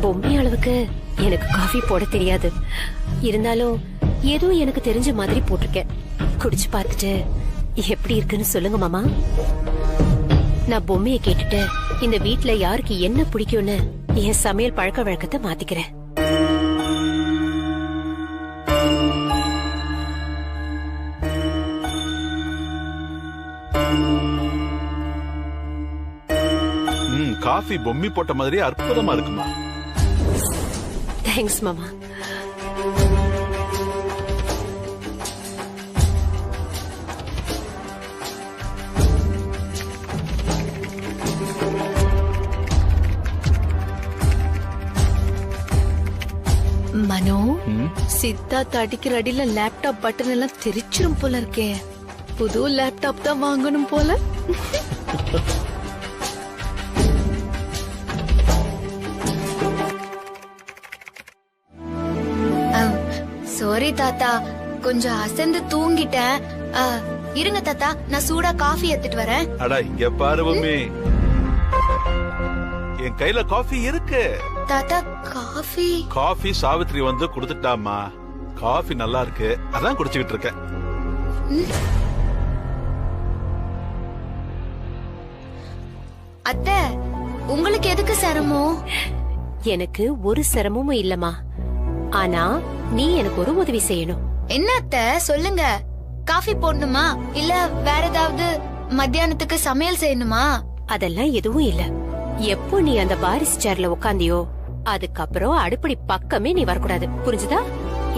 பொம்மை அளவுக்கு எனக்கு காஃபி போட தெரியாது. இருந்தாலும் ஏதோ எனக்கு தெரிஞ்ச மாதிரி போட்டிருக்கேன். குடிச்சு பார்த்துட்டு எப்படி இருக்குன்னு சொல்லுங்க மாமா. நான் பொம்மையை கேட்டுட்டு இந்த வீட்ல யாருக்கு என்ன பிடிக்கும்னு என் சமையல் பழக்க வழக்கத்தை மாத்திக்கிறேன். காஃபி பொம்மி போட்ட மாதிரி அற்புதமா இருக்குமா? தேங்க்ஸ் மாமா. மனோ, சித்தார்த் அடிக்கிற அடியில லேப்டாப் பட்டன் எல்லாம் தெரிச்சிரும் போல இருக்கே. புது லேப்டாப் தான் வாங்கணும் போல. சாரி தாத்தா, கொஞ்சம் அசந்து தூங்கிட்டேன். இருங்க தாத்தா, நான் சூடா காஃபி எடுத்துட்டு வரேன். அடா இங்க பாரு பொம்மி, என் கையில காஃபி இருக்கு. தாத்தா காஃபி? காஃபி சாவித்ரி வந்து குடுத்துட்டாமா. காஃபி நல்லா இருக்கு, அதான் குடிச்சுக்கிட்டு இருக்கேன். அத்தை, உங்களுக்கு எதுக்கு சிரமம்? எனக்கு ஒரு சிரமமும் இல்லம்மா. ஆனா நீ எனக்கு ஒரு உதவி செய்யணும். என்ன அத்தை, சொல்லுங்க. காஃபி போடணுமா இல்ல வேற ஏதாவது மத்தியானத்துக்கு சமையல் செய்யணுமா? அதெல்லாம் எதுவும் இல்ல. எப்போ நீ அந்த பாரிஸ் சேர்ல உட்காந்தியோ அதுக்கப்புறம் அடுப்படி பக்கமே நீ வரக்கூடாது, புரிஞ்சுதா?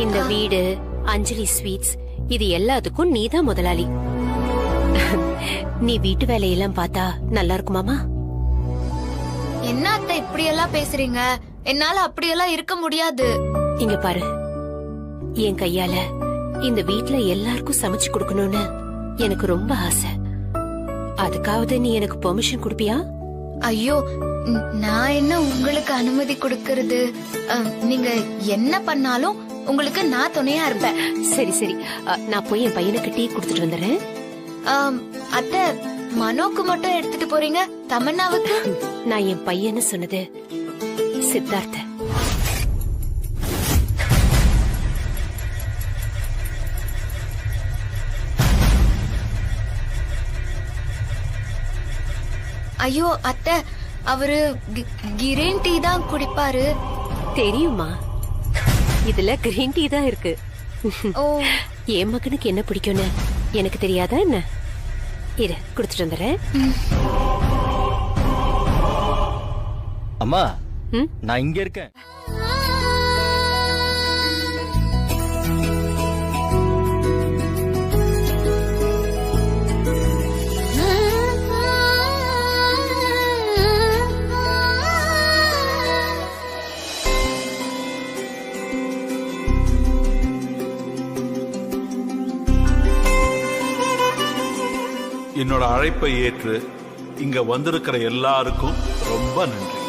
இந்த வீடு, அஞ்சலி ஸ்வீட்ஸ், இது எல்லாத்துக்கும் நீதான் முதலாளி. நீ வீட்டு வேலையெல்லாம் பார்த்தா நல்லா இருக்குமாமா? என்ன அத்தை இப்படி எல்லாம் பேசுறீங்க? என்னால அப்படியெல்லாம் இருக்க முடியாது. இங்க பாரு, என் கையால இந்த வீட்ல எல்லாருக்கும் சமைச்சு கொடுக்கணும்னு எனக்கு ரொம்ப ஆசை. அதுக்காவது நீ எனக்கு பெர்மிஷன் கொடுப்பியா? ஐயோ, நான் என்ன உங்களுக்கு அனுமதி கொடுக்கறது? நீங்க என்ன பண்ணாலும் உங்களுக்கு நான் துணையா இருப்பேன். சரி சரி, நான் போய் என் பையனுக்கு டீ குடுத்துட்டு வந்துடுறேன். அத்தை, மனோக்கு மட்டும் எடுத்துட்டு போறீங்க, தமன்னாவுக்கு? நான் என் பையன்னு சொன்னது சித்தார்த்த. ஐயோ அத்தை, அவரு கிரீன் டீ தான் குடிப்பாரு. தெரியுமா, இதுல கிரீன் டீ தான் இருக்கு. ஓ, என் மகனுக்கு என்ன பிடிக்கும்னு எனக்கு தெரியாதா என்ன? இரு, குடுத்துட்டு வந்துடுறேன். அம்மா, நான் இங்க இருக்கேன். என்னோட அழைப்பை ஏற்று இங்க வந்திருக்கிற எல்லாருக்கும் ரொம்ப நன்றி.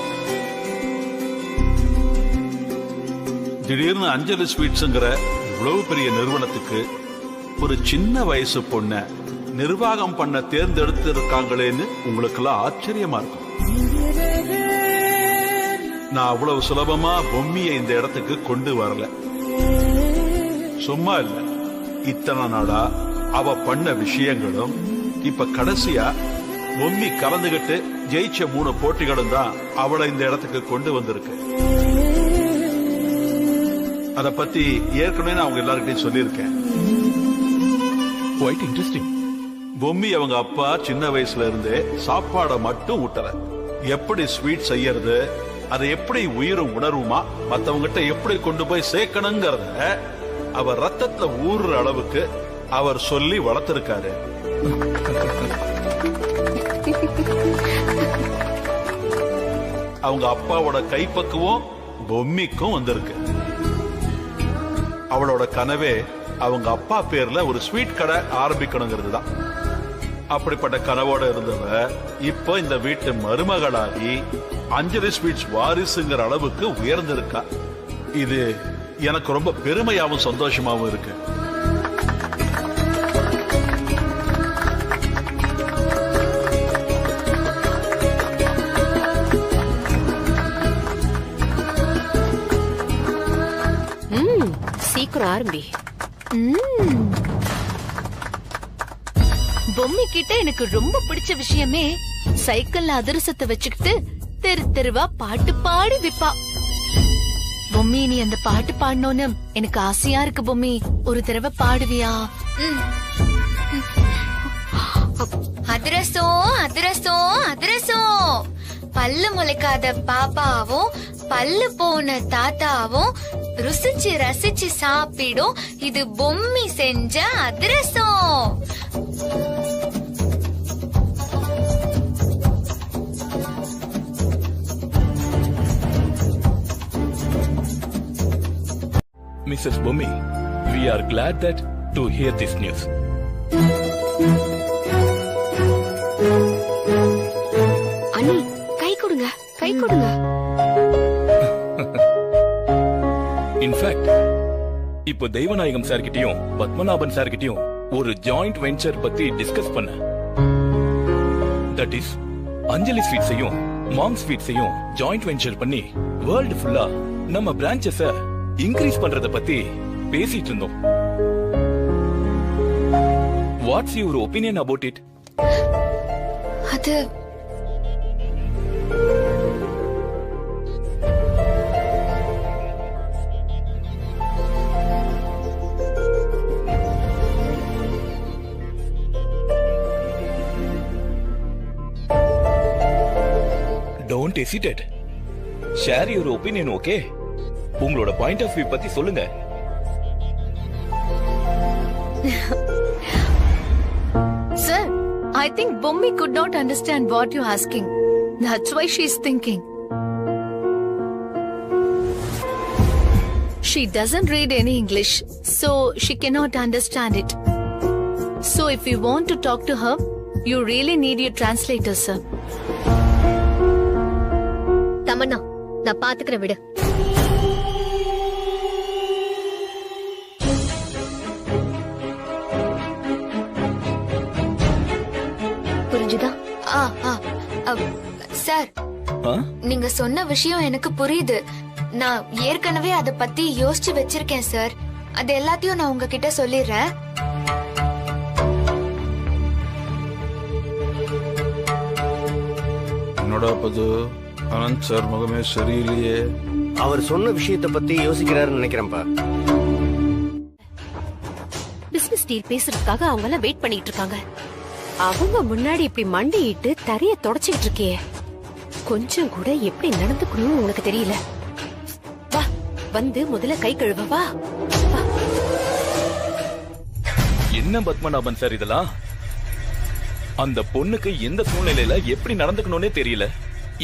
திடீர்னு அஞ்சலி ஸ்வீட்ஸ்ங்கிற இவ்வளவு பெரிய நிறுவனத்துக்கு ஒரு சின்ன வயசு பொண்ண நிர்வாகம் பண்ண தேர்ந்தெடுத்து இருக்காங்களேன்னு உங்களுக்கு எல்லாம் ஆச்சரியமா இருக்கும். நான் அவ்வளவு சுலபமா பொம்மியை இந்த இடத்துக்கு கொண்டு வரல. சும்மா இல்ல, இத்தனை நாளா அவ பண்ண விஷயங்களும் இப்ப கடைசியா பொம்மி கலந்துகிட்டு ஜெயிச்ச 3 போட்டிகளும் தான் அவளை இந்த இடத்துக்கு கொண்டு வந்திருக்கு. அத பத்தி ஏற்கனவே நான் அவங்க எல்லார்கிட்டையும் சொல்லியிருக்கேன். Quite interesting. பொம்மி அவங்க அப்பா சின்ன வயசுல இருந்தே சாப்பாடை மட்டும் ஊட்டல, எப்படி ஸ்வீட் செய்யறது, அதை எப்படி உயிரும் உணர்வுமா மத்தவங்கிட்ட எப்படி கொண்டு போய் சேர்க்கணுங்கிறத அவர் ரத்தத்துல ஊறுற அளவுக்கு அவர் சொல்லி வளர்த்திருக்காரு. அவங்க அப்பாவோட கைப்பக்குவம் பொம்மிக்கும் வந்திருக்கு. அவளோட கனவே அவங்க அப்பா பேர்ல ஒரு ஸ்வீட் கடை ஆரம்பிக்கணுங்கிறது தான். அப்படிப்பட்ட கனவோட இருந்தவ இப்ப இந்த வீட்டு மருமகளாகி அஞ்சலி ஸ்வீட்ஸ் வாரிசுங்கிற அளவுக்கு உயர்ந்திருக்கா. இது எனக்கு ரொம்ப பெருமையாவும் சந்தோஷமாவும் இருக்கு. சீக்கிரம் ஆரம்பி. பொம்மை கிட்ட எனக்கு ரொம்ப பிடிச்ச விஷயமே சைக்கிள்ல அதிரசத்தை வச்சுக்கிட்டு தெரு தெருவா பாட்டு பாடி விப்பா. பொம்மி நீ அந்த பாட்டு பாடணும்னு எனக்கு ஆசையா இருக்கு. பொம்மி ஒரு தடவை பாடுவியா? அதிரசம் அதிரசம் அதிரசம், பல்லு முளைக்காத பாப்பாவும் பல்லு போன தாத்தாவும் ருசிச்சு ரசிச்சு சாப்பிடும் இது பொம்மி செஞ்ச அதிரசம். Mrs. Bhumi, we are glad that to hear this news. அண்ணி கை கொடுங்க, கை கொடுங்க. இன்ஃபேக்ட் இப்போ தெய்வநாயகம் சார் கிட்டயும் பத்மநாபன் சார் கிட்டயும் ஒரு ஜாயிண்ட் வெஞ்சர் பத்தி டிஸ்கஸ் பண்ண. தட் இஸ் அஞ்சலி ஸ்வீட்ஸையும் மாம் ஸ்வீட்ஸையும் ஜாயிண்ட் வெஞ்சர் பண்ணி வேர்ல்டு ஃபுல்லா நம்ம பிரான்ச்சஸ இன்க்ரீஸ் பண்றத பத்தி பேசிட்டு இருந்தோம். What's your opinion about it? அது don't hesitate, share your opinion. Okay, உங்களோட பாயிண்ட் ஆஃப் வியூ பத்தி சொல்லுங்க. Sir, I think Bommi could not understand what you're asking. That's why she's thinking. She doesn't read any English, so she cannot understand it. So if you want to talk to her, you really need your translator, sir. Tamannaah நான் பாத்துக்கிறேன், விடு. புரிஞ்சுதா? Sir, நீங்க சொன்ன விஷயம் எனக்கு புரியுது. நான் ஏற்கனவே அத பத்தி யோசிச்சு வச்சிருக்கேன் சார். அது எல்லாத்தையும் நான் உங்ககிட்ட சொல்லிடுறேன். என்னோட பது அனந்த் சார் முகமே சரியில்லையே. அவர் சொன்ன விஷயத்தை பத்தி யோசிக்கிறாருன்னு நினைக்கிறேன்ப்பா. பிசினஸ் டீல் பேசுறதுக்காக அவங்க எல்லாம் வெயிட் பண்ணிட்டு இருக்காங்க. அவங்க முன்னாடி இப்படி மண்டிட்டு தரைய தொடச்சிட்டு இருக்கே, கொஞ்சம் கூட எப்படி நடந்துக்கணும்னு உனக்கு தெரியல. வா, வந்து முதல்ல கை கழுவ வா. என்ன பத்மநாபன் சார் இதெல்லாம்? அந்த பொண்ணுக்கு எந்த சூழ்நிலையில எப்படி நடந்துக்கணும்னே தெரியல.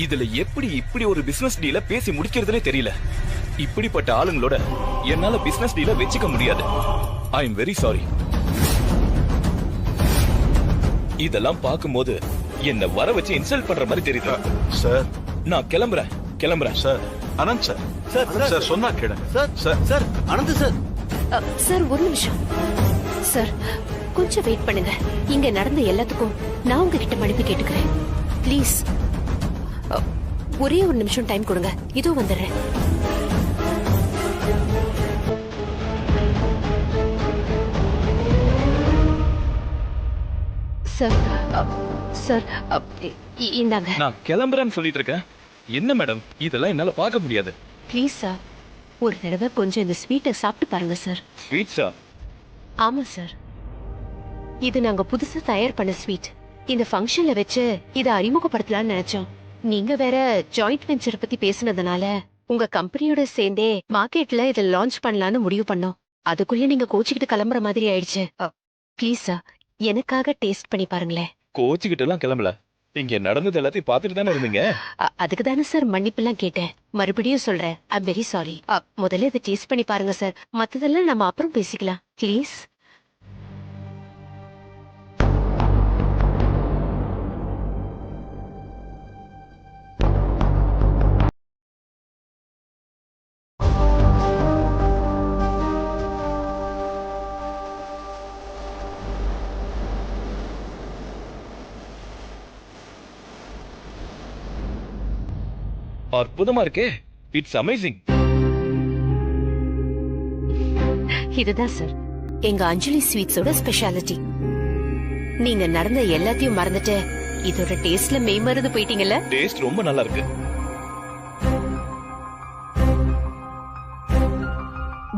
இதுல எப்படி இப்படி ஒரு பிசினஸ் டீல பேசி முடிக்கிறதுனே தெரியல. இப்படிப்பட்ட ஆளுங்களோட என்னால பிசினஸ் டீல வச்சுக்க முடியாது. I am very sorry. இதெல்லாம் பார்க்கும்போது என்ன வர வச்சு இன்சல்ட் பண்ற மாதிரி தெரியுது. சார் நான் கிளம்புறேன். சார் அனந்த் சார், சார் சொன்னா கேளுங்க. Sir Anand sir. சார் ஒரு நிமிஷம் சார், கொஞ்சம் வெயிட் பண்ணுங்க. இங்க நடந்த எல்லாத்துக்கும் நான் உங்ககிட்ட மன்னிப்பு கேட்டுக்கிறேன். ப்ளீஸ் ஒரே ஒரு நிமிஷம் டைம் கொடுங்க, இதோ வந்துடுறேன். சார் சார் இந்தாங்க. நான் கிளம்புறேன்னு சொல்லிட்டு இருக்கேன். என்ன மேடம், இதெல்லாம் என்னால பார்க்க முடியாது. ப்ளீஸ் சார், ஒரு தடவை கொஞ்சம் இந்த ஸ்வீட்டை சாப்பிட்டு பாருங்க சார். ஸ்வீட்ஸா? ஆமா சார், இது நாங்க புதுசா தயார் பண்ண ஸ்வீட். இந்த ஃபங்க்ஷன்ல வச்சு இதை அறிமுகப்படுத்தலாம்னு நினைச்சோம். நீங்க வேற ஜாயிண்ட் வெஞ்சர் பத்தி பேசுனதுனால உங்க கம்பெனியோட சேர்ந்தே மார்க்கெட்ல இதை லான்ச் பண்ணலாம்னு முடிவு பண்ணோம். அதுக்குள்ளே நீங்க கோச்சிக்கிட்டு கிளம்புற மாதிரி ஆயிடுச்சு. ப்ளீஸ் சார், எனக்காக டேஸ்ட் பண்ணி பாருங்களேன். கோச்சிக்கிட்டு எல்லாம் கிளம்பல, இங்க நடந்தது எல்லாத்தையும் பாத்துட்டு தானே இருந்தீங்க. அதுக்கு தானே சார் மன்னிப்பு எல்லாம் கேட்டேன். மறுபடியும் சொல்றேன், ஐ எம் வெரி சாரி. முதல்ல இதை டேஸ்ட் பண்ணி பாருங்க சார், மத்ததெல்லாம் நம்ம அப்புறம் பேசிக்கலாம் ப்ளீஸ். அற்புதமா இருக்கே, இட்ஸ் அமேசிங். இதுதான் சார் எங்க அஞ்சலி ஸ்வீட்ஸோட ஸ்பெஷாலிட்டி. நீங்க நடந்த எல்லாத்தையும் மறந்துட்டு இதோட டேஸ்ட்ல மெய்மறந்து போயிட்டீங்கல்ல. டேஸ்ட் ரொம்ப நல்லா இருக்கு.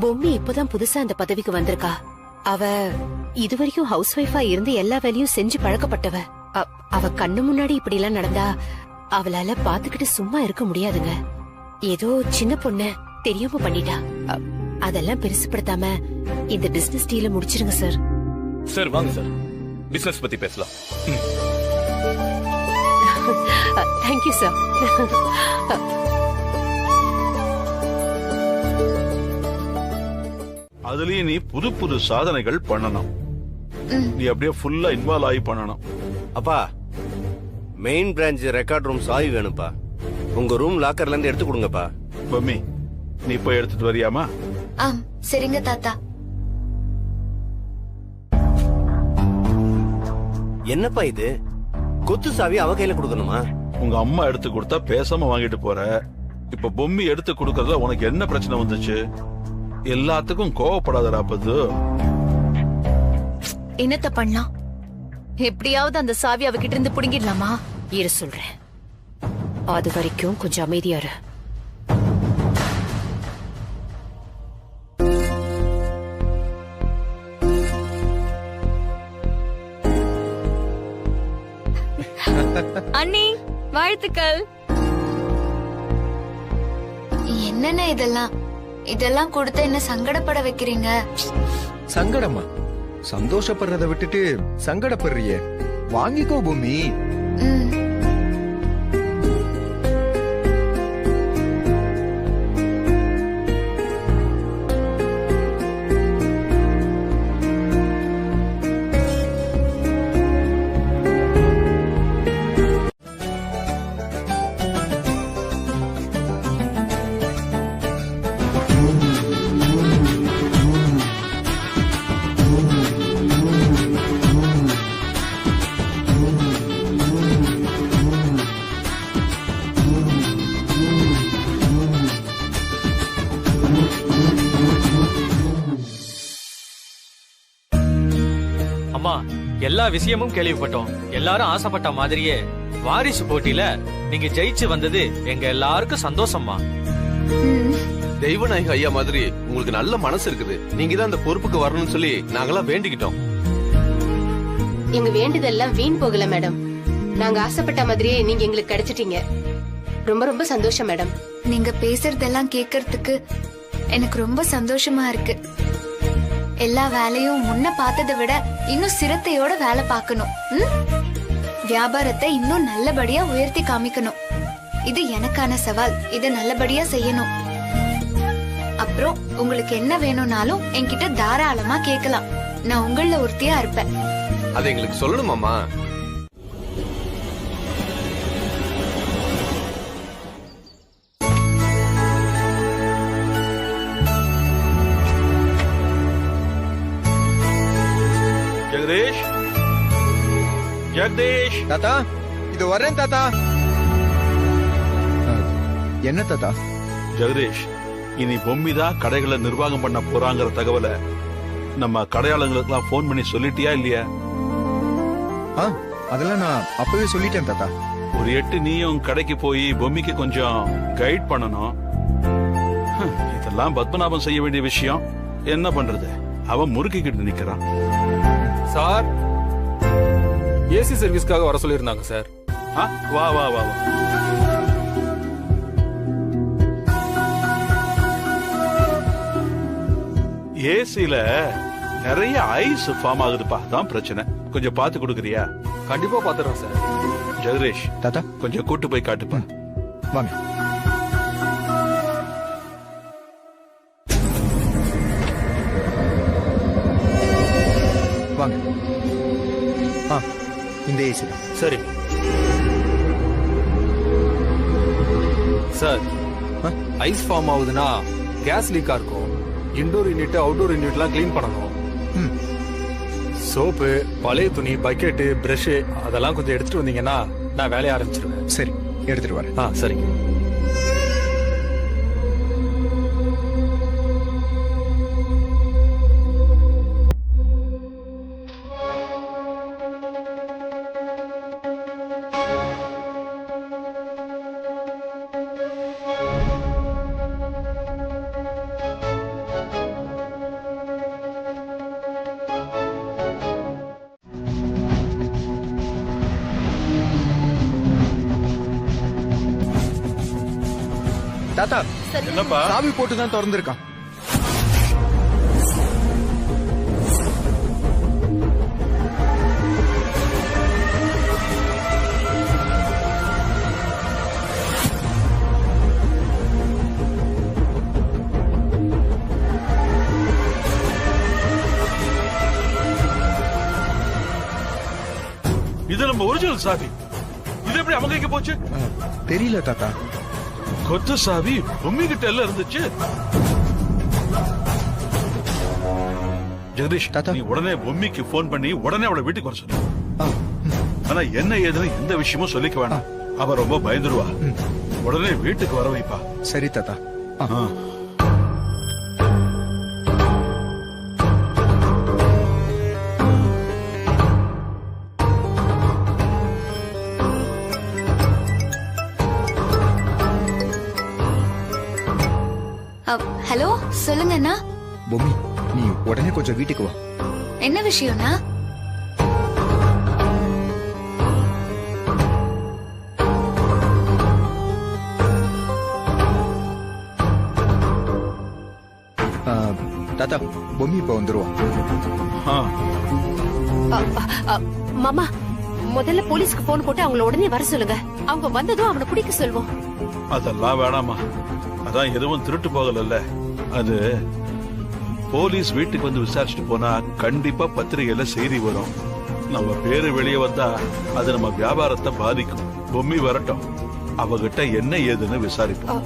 பொம்மி இப்பதான் புதுசா அந்த பதவிக்கு வந்திருக்கா. அவ இதுவரைக்கும் ஹவுஸ் ஒய்ஃபா இருந்து எல்லா வேலையும் செஞ்சு பழக்கப்பட்டவ. அவ கண்ணு முன்னாடி இப்படி எல்லாம் நடந்தா அவளால பாத்துக்கிட்டு சும்மா இருக்க முடியாதுங்க. ஏதோ சின்ன பொண்ணு தெரியாம பண்ணிட்டா. அதெல்லாம் பெருசுப்படுத்தாம இந்த பிசினஸ் டீல முடிச்சிருங்க சார். சார் வாங்க சார், பிசினஸ் பத்தி பேசலாம். Thank you sir. அதுலயும் நீ புது புது சாதனைகள் பண்ணணும். நீ அப்படியே ஃபுல்லா இன்வால்வ் ஆகி பண்ணணும். அப்பா, மெயின் பிரான்ச் ரெக்கார்ட் ரூம் சாவி வேணும்ப்பா. உங்க ரூம் லாக்கர்ல இருந்து எடுத்து கொடுங்கப்பா. பொம்மி, நீ போய் எடுத்துட்டு வரியாமா? சரிங்க தாத்தா. என்னப்பா இது, கொத்து சாவி அவ கையில கொடுக்கணுமா? உங்க அம்மா எடுத்து கொடுத்தா பேசாம வாங்கிட்டு போற. இப்ப பொம்மி எடுத்து கொடுக்கறதுல உனக்கு என்ன பிரச்சனை வந்துச்சு? எல்லாத்துக்கும் கோவப்படாதடா பது. என்னத்த பண்ணலாம்? எப்படியாவது அந்த சாவி அவகிட்ட இருந்து புடுங்கிடலாமா? இரு சொல்றேன். அது வரைக்கும் கொஞ்சம் அமைதியா இரு. அண்ணி வாழ்த்துக்கள். என்னென்ன இதெல்லாம் இதெல்லாம் கொடுத்து என்ன சங்கடப்பட வைக்கிறீங்க? சங்கடமா? சந்தோஷப்படுறத விட்டுட்டு சங்கடப்படுறியே. வாங்கிக்கோ பூமி. ம். அம்மா, எல்லா விஷயமும் கேள்விப்பட்டோம். எல்லாரும் ஆசைப்பட்ட மாதிரியே வாரிசு போட்டியில நீங்க ஜெயிச்சு வந்தது எங்க எல்லாருக்கும் சந்தோஷம்மா. தெய்வநாயக ஐயா மாதிரி உங்களுக்கு நல்ல மனசு இருக்குது. நீங்க தான் அந்த பொறுப்புக்கு வரணும்னு சொல்லி நாங்கெல்லாம் வேண்டிக்கிட்டோம். எங்க வேண்டுதெல்லாம் வீண் போகல மேடம். நாங்க ஆசைப்பட்ட மாதிரியே நீங்க எங்களுக்கு கிடைச்சிட்டீங்க. ரொம்ப ரொம்ப சந்தோஷம் மேடம். நீங்க பேசுறதெல்லாம் கேட்கறதுக்கு எனக்கு ரொம்ப சந்தோஷமா இருக்கு. எல்லா வேலையும் முன்ன பார்த்ததை விட இன்னும் சிரத்தையோட வேலை பார்க்கணும். வியாபாரத்தை இன்னும் நல்லபடியா உயர்த்தி காமிக்கணும். இது எனக்கான சவால். இதை நல்லபடியா செய்யணும். அப்புறம் உங்களுக்கு என்ன வேணும்னாலும் என்கிட்ட தாராளமா கேட்கலாம். நான் உங்கள ஒருத்தியா இருப்பேன். அதை எங்களுக்கு சொல்லணுமாமா? ஜெகதீஷ், ஜெகதீஷ். தாத்தா, இது வரேன் தாத்தா. என்ன தாத்தா? ஜெகதீஷ், இனி பொம்மி தான் கடைகளை நிர்வாகம் பண்ண போறாங்கிற தகவலை நம்ம கடையாளங்களுக்கெல்லாம் போன் பண்ணி சொல்லிட்டியா இல்லையா? அதெல்லாம் நான் அப்பவே சொல்லிட்டேன் தாத்தா. ஒரு எட்டு நீயும் கடைக்கு போய் பொம்மிக்கு கொஞ்சம் கைட் பண்ணணும். இதெல்லாம் பத்மநாபம் செய்ய வேண்டிய விஷயம். என்ன பண்றது, அவன் முறுக்கிக்கிட்டு நிக்கிறான். சார், ஏசி சர்வீஸ்க்காக வர சொல்லியிருந்தாங்க சார். வா வா வா. ஏசில நிறைய ஐஸ் ஃபார்ம் ஆகுதுப்பா, தான் பிரச்சனை. கொஞ்சம் பார்த்து கொடுக்குறியா? கண்டிப்பா பாத்துறோம் சார். ஜெகதீஷ், தாத்தா கொஞ்சம் கூட்டு போய் காட்டுப்பா. வாங்க. வாங்க. இந்த ஏசி தான். சரி சார். ஐஸ் ஃபார்ம் ஆகுதுன்னா கேஸ் லீக்கா இருக்கும். இன்டோர் யூனிட் அவுட்டோர் யூனிட்லாம் கிளீன் பண்ணணும். சோப்பு, பழைய துணி, பக்கெட்டு, பிரஷ் அதெல்லாம் கொஞ்சம் எடுத்துட்டு வந்தீங்கன்னா நான் வேலைய ஆரம்பிச்சிருவேன். சரி, எடுத்துட்டு வரேன். சரிங்க. தாத்தா என்னப்பா சாவி போட்டு தான் திறந்திருக்கான். இது நம்ம ஒரிஜினல் சாவி. இது எப்படி அவங்க கைக்கு போச்சு? தெரியல தாத்தா. கொத்து சாவி பொம்மி கிட்ட எல்லாம் இருந்துச்சு. ஜெகதீஷ் தாத்தா. நீ உடனே பொம்மிக்கு போன் பண்ணி உடனே அவளை வீட்டுக்கு வர சொல்லு. ஆ, ஆனா என்ன ஏதுன்னு எந்த விஷயமும் சொல்லிக்க வேண்டாம். அவ ரொம்ப பயந்துருவா. உடனே வீட்டுக்கு வர வைப்பா. சரி தாத்தா. ஆ. ஆ. ஹலோ, சொல்லுங்க அண்ணா. பொம்மி, நீ உடனே கொஞ்சம் வீட்டுக்கு வா. என்ன விஷயம்னா? தாத்தா, பொம்மி இப்ப வந்துருவான். ஆ. மாமா, முதல்ல போலீஸ்க்கு போன் போட்டு அவங்கள உடனே வர சொல்லுங்க. அவங்க வந்ததும் அவனை பிடிக்க சொல்வோம். அதெல்லாம் வேணாமா. அதான் எதுவும் திருட்டு போகல. அது போலீஸ் வீட்டுக்கு வந்து விசாரிச்சுட்டு போனா கண்டிப்பா பத்திரிகையில செய்தி வரும். நம்ம பேரு வெளியே வந்தா அது நம்ம வியாபாரத்தை பாதிக்கும். பொம்மி வரட்டும், அவகிட்ட என்ன ஏதுன்னு விசாரிப்போம்.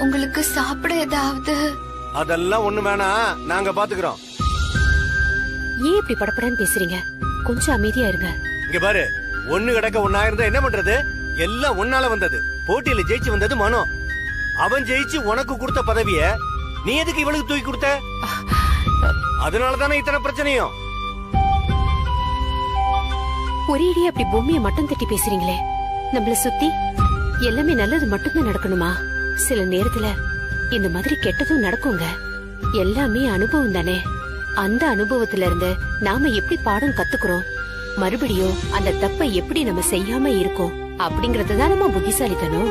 உங்களுக்கு சாப்பிட ஏதாவது? அதெல்லாம் ஒண்ணு வேணாம், நாங்க பாத்துக்கிறோம். ஏன் இப்படி படப்படன்னு பேசுறீங்க? கொஞ்சம் அமைதியா இருங்க. இங்க பாரு, ஒண்ணு கிடக்க ஒன்னா இருந்தா என்ன பண்றது? எல்லாம் ஒன்னால வந்தது. போட்டியில ஜெயிச்சு வந்தது மனோ. அவன் ஜெயிச்சு உனக்கு கொடுத்த பதவிய நீ எதுக்கு இவளுக்கு தூக்கி கொடுத்த? அதனாலதானே இத்தனை பிரச்சனையும். ஒரேடியா அப்படி பொம்மையை மட்டும் தட்டி பேசுறீங்களே. நம்மள சுத்தி எல்லாமே நல்லது மட்டும்தான் நடக்கணுமா? சில நேரத்துல இந்த மாதிரி கெட்டதும் நடக்குங்க. எல்லாமே அனுபவம் தானே. அந்த அனுபவத்துல இருந்து நாம எப்படி பாடம் கத்துக்கிறோம், மறுபடியும் அந்த தப்பை எப்படி நம்ம செய்யாம இருக்கோம் அப்படிங்கறதுதான் நம்ம புத்திசாலித்தனம்.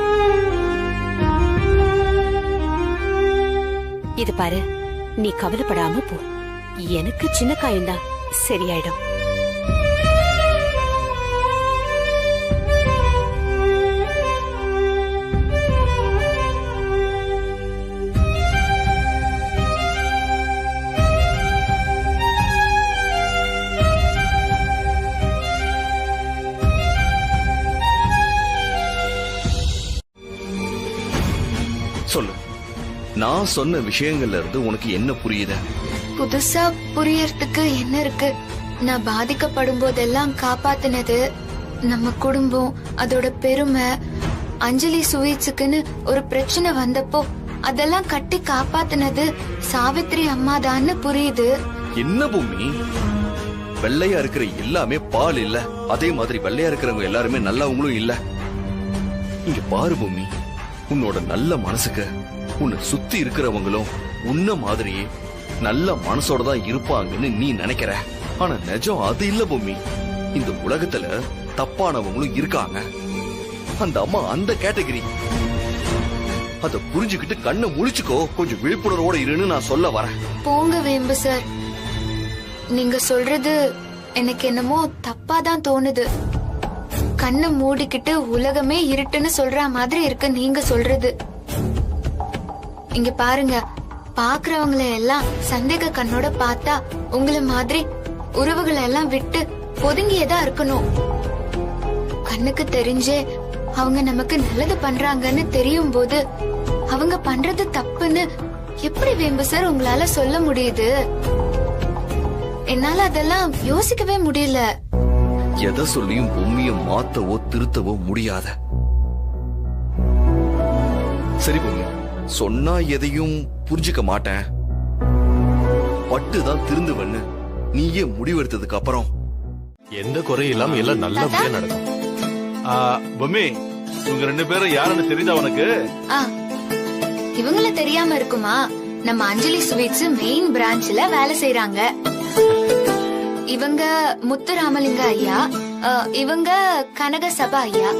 இது பாரு, நீ கவலைப்படாம போ. எனக்கு சின்ன காயம்தான், சரியாயிடும். சொல்லு, நான் சொன்ன விஷயங்கள்ல இருந்து உனக்கு என்ன புரியுது? புதுசா புரியறதுக்கு என்ன இருக்கு? நான் பாதிக்கப்படும் போதெல்லாம் காப்பாத்தினது நம்ம குடும்பம், அதோட பெருமை. அஞ்சலி ஸ்வீட்ஸுக்குன்னு ஒரு பிரச்சனை வந்தப்போ அதெல்லாம் கட்டி காப்பாத்தினது சாவித்ரி அம்மாதான்னு புரியுது. என்ன பூமி, வெள்ளையா இருக்கிற எல்லாமே பால் இல்ல, அதே மாதிரி வெள்ளையா இருக்கிறவங்க எல்லாருமே நல்லவங்களும் இல்ல. இங்க பாரு பூமி, உன்னோட நல்ல மனசுக்கு உன்னை சுத்தி இருக்கிறவங்களும் உன்ன மாதிரியே நல்ல மனசோட தான் இருப்பாங்கன்னு நீ நினைக்கிற. ஆனா நிஜம் அது இல்ல பூமி. இந்த உலகத்துல தப்பானவங்களும் இருக்காங்க. அந்த அம்மா அந்த கேட்டகரி. அத புரிஞ்சுக்கிட்டு கண்ணை முழிச்சுக்கோ, கொஞ்சம் விழிப்புணர்வோட இருன்னு நான் சொல்ல வரேன். போங்க வேம்பு சார், நீங்க சொல்றது எனக்கு என்னமோ தப்பாதான் தோணுது. கண்ணை மூடிக்கிட்டு உலகமே இருட்டுன்னு சொல்ற மாதிரி இருக்கு நீங்க சொல்றது. இங்க பாருங்க, பாக்குறவங்கள எல்லாம் சந்தேக கண்ணோட பார்த்தா உங்களை மாதிரி உறவுகளை எல்லாம் விட்டு ஒதுங்கியதா இருக்கணும். கண்ணுக்கு தெரிஞ்சே அவங்க நமக்கு நல்லது பண்றாங்கன்னு தெரியும் போது அவங்க பண்றது தப்புன்னு எப்படி வேம்பு சார் உங்களால சொல்ல முடியுது? என்னால அதெல்லாம் யோசிக்கவே முடியல. எதை சொல்லியும் பூமியை மாத்தவோ திருத்தவோ முடியாத. சரி பூமி, சொன்னா எதையும் புரிஞ்சுக்க மாட்டேன், பட்டுதான் திருந்துவன்னு நீயே முடிவெடுத்ததுக்கு அப்புறம் எந்த குறையும் இல்லாம எல்லாம் நல்லபடியா நடக்கும். பொம்மி, இவங்க 2 பேரும் யாருன்னு தெரியுதா உனக்கு? இவங்கள தெரியாம இருக்குமா? நம்ம அஞ்சலி ஸ்வீட்ஸ் மெயின் பிரான்ச்ல வேலை செய்யறாங்க. இவங்க முத்துராமலிங்க ஐயா, இவங்க கனக சபா ஐயா.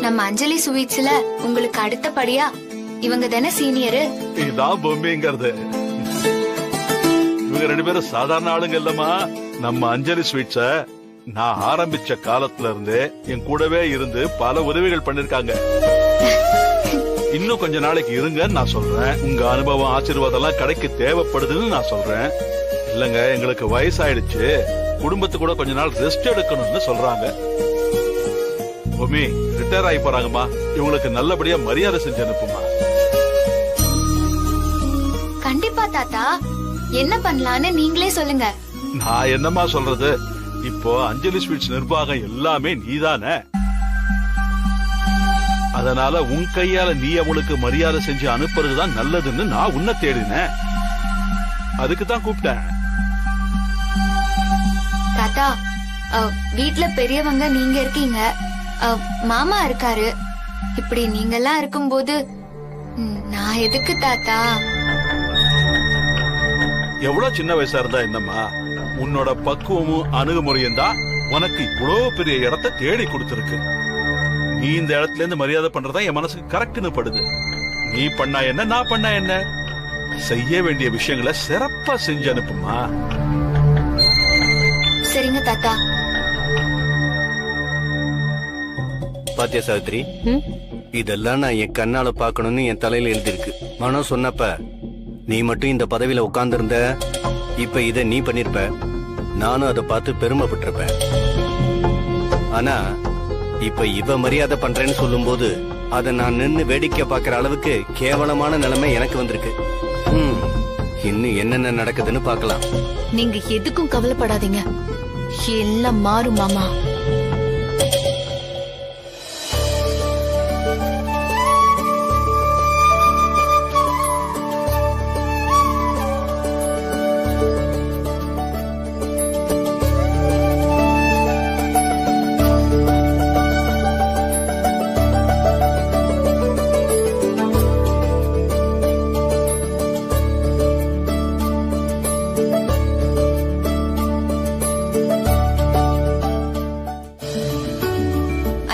நம்ம அஞ்சலி ஸ்வீட்ஸ்ல உங்களுக்கு அடுத்தபடியா இவங்க தானே சீனியரு. இதான் பொம்மிங்கிறது. இவங்க 2 பேரும் சாதாரண ஆளுங்க இல்லம்மா. நம்ம அஞ்சலி ஸ்வீட்ஸ நான் ஆரம்பிச்ச காலத்துல இருந்து என் கூடவே இருந்து பல உதவிகள் பண்ணிருக்காங்க. இன்னும் கொஞ்ச நாளைக்கு இருங்கன்னு நான் சொல்றேன். உங்க அனுபவம் ஆசீர்வாதம் எல்லாம் கடைக்கு தேவைப்படுதுன்னு நான் சொல்றேன். இல்லங்க, எங்களுக்கு வயசாயிடுச்சு, குடும்பத்து கூட கொஞ்ச நாள் ரெஸ்ட் எடுக்கணும்னு சொல்றாங்க. பொம்மி ரிட்டையர் ஆகி போறாங்கம்மா. இவங்களுக்கு நல்லபடியா மரியாதை செஞ்சு அனுப்புமா. கண்டிப்பா தாத்தா. என்ன பண்ணலான்னு நீங்களே சொல்லுங்க. நான் என்னமா சொல்றது? இப்போ அஞ்சலி ஸ்வீட்ஸ் நிர்வாகம் எல்லாமே நீதானே. அதனால உன் கையால நீ அவளுக்கு மரியாதை செஞ்சு அனுப்புறதுதான் நல்லதுன்னு நான் உன்னை தேடினேன். அதுக்கு தான் கூப்பிட்டேன். தாத்தா, வீட்ல பெரியவங்க நீங்க இருக்கீங்க, மாமா இருக்காரு. இப்படி நீங்க எல்லாம் இருக்கும்போது நான் எதுக்கு தாத்தா? எவ்வளவு சின்ன வயசா இருந்தா என்னம்மா, உன்னோட பக்குவமும் அணுகுமுறையும் தான் உனக்கு இவ்வளவு பெரிய இடத்தை தேடி கொடுத்திருக்கு. நீ இந்த இடத்துல இருந்து மரியாதை பண்றதா என் மனசுக்கு கரெக்ட்னு படுது. நீ பண்ணா என்ன, நான் பண்ணா என்ன, செய்ய வேண்டிய விஷயங்களை சிறப்பா செஞ்சு அனுப்புமா. சரிங்க தாத்தா. பாத்தியா சாவித்ரி, இதெல்லாம் நான் என் கண்ணால பாக்கணும்னு என் தலையில எழுதிருக்கு. மனோ சொன்னப்ப நீ மட்டும் இந்த பதவியில உட்கார்ந்து இருந்த, இப்ப இத நீ பண்ணிருப்ப. நானும் அதை பார்த்து பெருமைப்பட்டிருப்பேன். ஆனா இப்ப இவ மரியாதை பண்றேன்னு சொல்லும் போது அதை நான் நின்னு வேடிக்கை பாக்குற அளவுக்கு கேவலமான நிலைமை எனக்கு வந்திருக்கு. இன்னும் என்னென்ன நடக்குதுன்னு பாக்கலாம். நீங்க எதுக்கும் கவலைப்படாதீங்க, எல்லாம் மாறும் மாமா.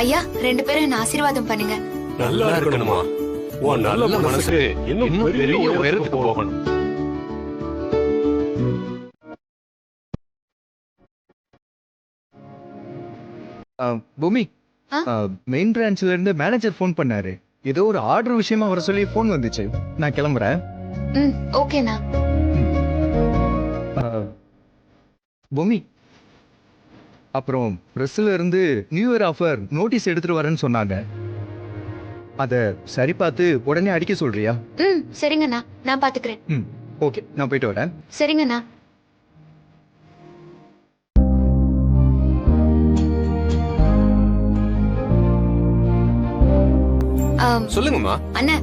ஐயா, 2 பேரும் என்ன ஆசீர்வாதம் பண்ணுங்க. நல்லா இருக்கணுமா? உன் நல்ல மனசு இன்னும் பெரிய உயரத்துக்கு போகணும். பூமி, மெயின் பிரான்ச்ல இருந்து மேனேஜர் போன் பண்ணாரு. ஏதோ ஒரு ஆர்டர் விஷயமா வர சொல்லி போன் வந்துச்சு. நான் கிளம்புறேன். ஓகேண்ணா. பூமி, அப்புறம் பிரஸ்ல இருந்து நியூ இயர் ஆஃபர் நோட்டீஸ் எடுத்துட்டு வரேன்னு சொன்னாங்க. அத சரி பார்த்து உடனே அடிக்க சொல்றியா? சரிங்கண்ணா, நான் பாத்துக்கிறேன். ஓகே, நான் போயிட்டு வரேன். சரிங்கண்ணா. சொல்லுங்கம்மா. அண்ணா,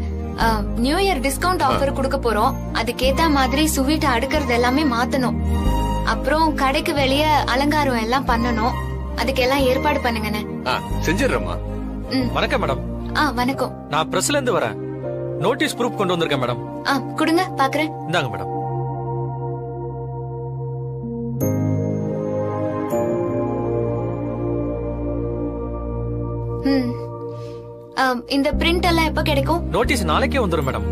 நியூ இயர் டிஸ்கவுண்ட் ஆஃபர் கொடுக்க போறோம். அதுக்கேத்த மாதிரி ஸ்வீட் அடுக்கிறது எல்லாமே மாத்தணும். அப்புறம் கடைக்கு வெளியே அலங்காரம் எல்லாம் பண்ணணும். அதுக்கெல்லாம் ஏற்பாடு பண்ணுங்கண்ணே. செஞ்சிடுறேம்மா. வணக்கம் மேடம். வணக்கம். நான் பிரஸ்ல இருந்து வரேன். நோட்டீஸ் ப்ரூஃப் கொண்டு வந்திருக்கேன் மேடம். கொடுங்க, பாக்குறேன். இந்தாங்க மேடம். இந்த பிரிண்ட் எல்லாம் எப்ப கிடைக்கும்? நோட்டீஸ் நாளைக்கே வந்துரும் மேடம்.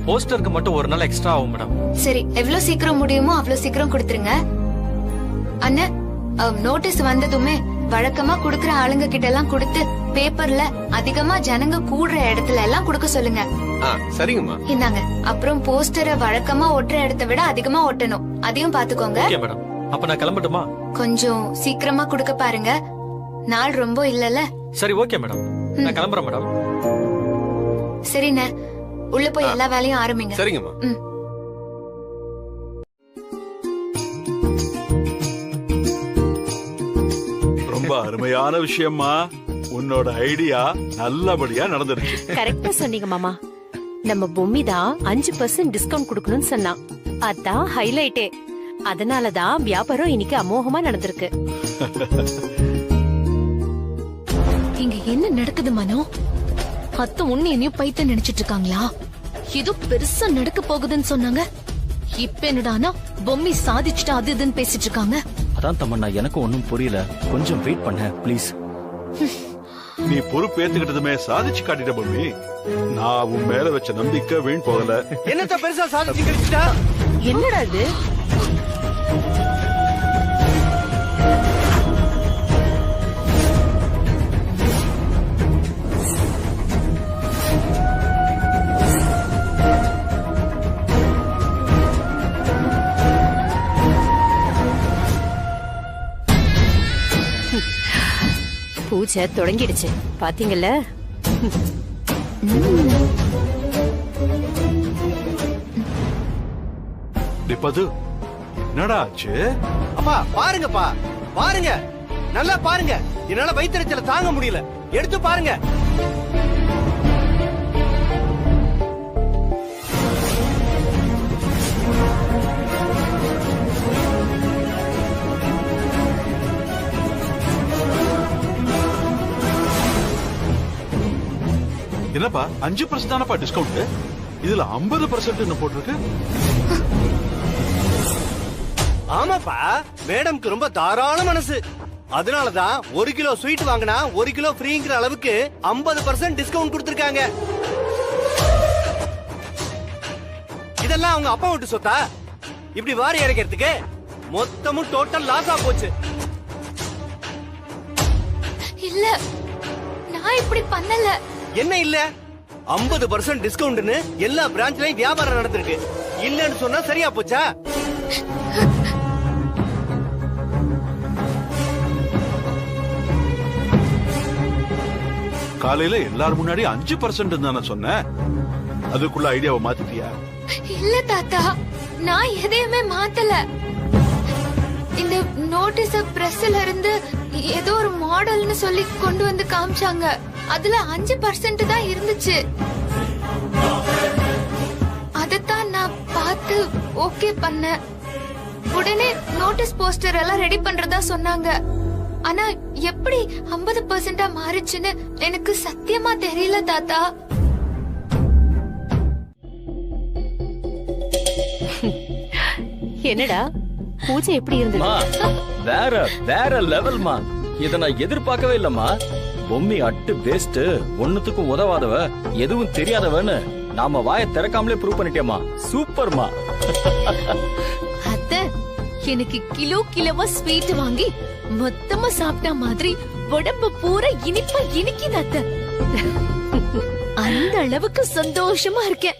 போஸ்டருக்கு மட்டும் ஒரு நாள் எக்ஸ்ட்ரா ஆகும் மேடம். சரி, எவ்வளவு சீக்கிரம் முடியுமோ அவ்வளவு சீக்கிரம் கொடுத்துருங்க. அண்ணா, நோட்டீஸ் வந்ததுமே வழக்கமா குடுக்கற ஆளுங்க கிட்ட எல்லாம் கொடுத்து பேப்பர்ல அதிகமா ஜனங்க கூடுற இடத்துல எல்லாம் கொடுக்க சொல்லுங்க. சரிங்கம்மா. இந்தாங்க. அப்புறம் போஸ்டரை வழக்கமா ஒட்டுற இடத்தை விட அதிகமா ஒட்டணும். அதையும் பாத்துக்கோங்க. Okay madam. அப்ப நான் கிளம்பட்டுமா? கொஞ்சம் சீக்கிரமா கொடுக்க பாருங்க, நாள் ரொம்ப இல்லல. சரி, ஓகே மேடம். நான் கிளம்புறேன் மேடம். சரிண்ணே, உள்ள போய் எல்லா வேலையும் ஆரம்பிங்க. சரிங்கம்மா. ரொம்ப அருமையான விஷயம்மா. உன்னோட ஐடியா நல்லபடியா நடந்துருச்சு. கரெக்டா சொன்னீங்க மாமா. நம்ம பொம்மி தான் 5% டிஸ்கவுண்ட் கொடுக்கணும்னு சொன்னா. அதான் ஹைலைட்டே. அதனாலதான் வியாபாரம் இன்னைக்கு அமோகமா நடந்திருக்கு. இங்க என்ன நடக்குது மனோ? அத்தை ஒண்ணு என்னையும் பைத்தியம் நினைச்சிட்டு இருக்காங்களா? ஏதோ பெருசா நடக்க போகுதுன்னு சொன்னாங்க. இப்ப என்னடானா பொம்மி சாதிச்சுட்டா அது இதுன்னு பேசிட்டு இருக்காங்க. அதான் தம்மண்ணா எனக்கும் ஒன்னும் புரியல. கொஞ்சம் வெயிட் பண்ண ப்ளீஸ். நீ பொறுப்பு ஏத்துக்கிட்டதுமே சாதிச்சு காட்டிட்ட பொம்மி. நான் உன் மேல வச்ச நம்பிக்கை வீண் போகல. என்னத்த பெருசா சாதிச்சு கிடைச்சிட்டா? என்னடா இது? பூஜை தொடங்கிடுச்சு பாத்தீங்கல்ல. பது என்னடா ஆச்சு? அப்பா பாருங்கப்பா, பாருங்க, நல்லா பாருங்க. என்னால வயிற்றுச்சல தாங்க முடியல. எடுத்து பாருங்க. என்னப்பா 5% தானப்பா டிஸ்கவுண்ட்? இதுல 50% போட்டிருக்கு. ஆமாப்பா, மேடம்க்கு ரொம்ப தாராள மனசு. அதனாலதான் 1 கிலோ ஸ்வீட் வாங்கினா 1 கிலோ ஃப்ரீங்கிற அளவுக்கு 50% டிஸ்கவுண்ட் கொடுத்திருக்காங்க. இதெல்லாம் அவங்க அப்பா விட்டு சொத்தா? இப்படி வாரி இறக்கிறதுக்கு மொத்தமும் டோட்டல் லாஸா போச்சு. இல்ல, நான் இப்படி பண்ணல. என்ன இல்ல? 50% டிஸ்கவுண்ட்னு எல்லா பிரான்ச்லயும் வியாபாரம் நடந்திருக்கு. இல்லன்னு சொன்னா சரியா போச்சா? காலையில எல்லாரும் முன்னாடி 5% தானே சொன்னேன். அதுக்குள்ள ஐடியாவை மாத்திட்டியா? இல்ல தாத்தா, நான் எதையுமே மாத்தல. இந்த நோட்டீஸ பிரஸ்ல இருந்து ஏதோ ஒரு மாடல்னு சொல்லி கொண்டு வந்து காமிச்சாங்க. அதுல 5% தான் இருந்துச்சு. அதத்தான் நான் பார்த்து ஓகே பண்ணேன். உடனே நோட்டீஸ் போஸ்டர் எல்லாம் ரெடி பண்றதா சொன்னாங்க. ஆனா எப்படி 50% மாறிச்சுன்னு எனக்கு சத்தியமா தெரியல தாத்தா. என்னடா பூஜை எப்படி இருந்தது? வேற வேற லெவல்மா. இத நான் எதிர்பார்க்கவே இல்லம்மா. பொம்மி அட்டு வேஸ்ட், ஒண்ணுத்துக்கும் உதவாதவ, எதுவும் தெரியாதவன்னு நாம வாயை திறக்காமலே ப்ரூவ் பண்ணிட்டேமா. சூப்பர்மா. அத்தை எனக்கு கிலோ கிலோவா ஸ்வீட் வாங்கி மொத்தமா சாப்பிட்ட மாதிரி உடம்பு பூரா இனிப்பா இனிக்குது அத்தை. அந்த அளவுக்கு சந்தோஷமா இருக்கேன்.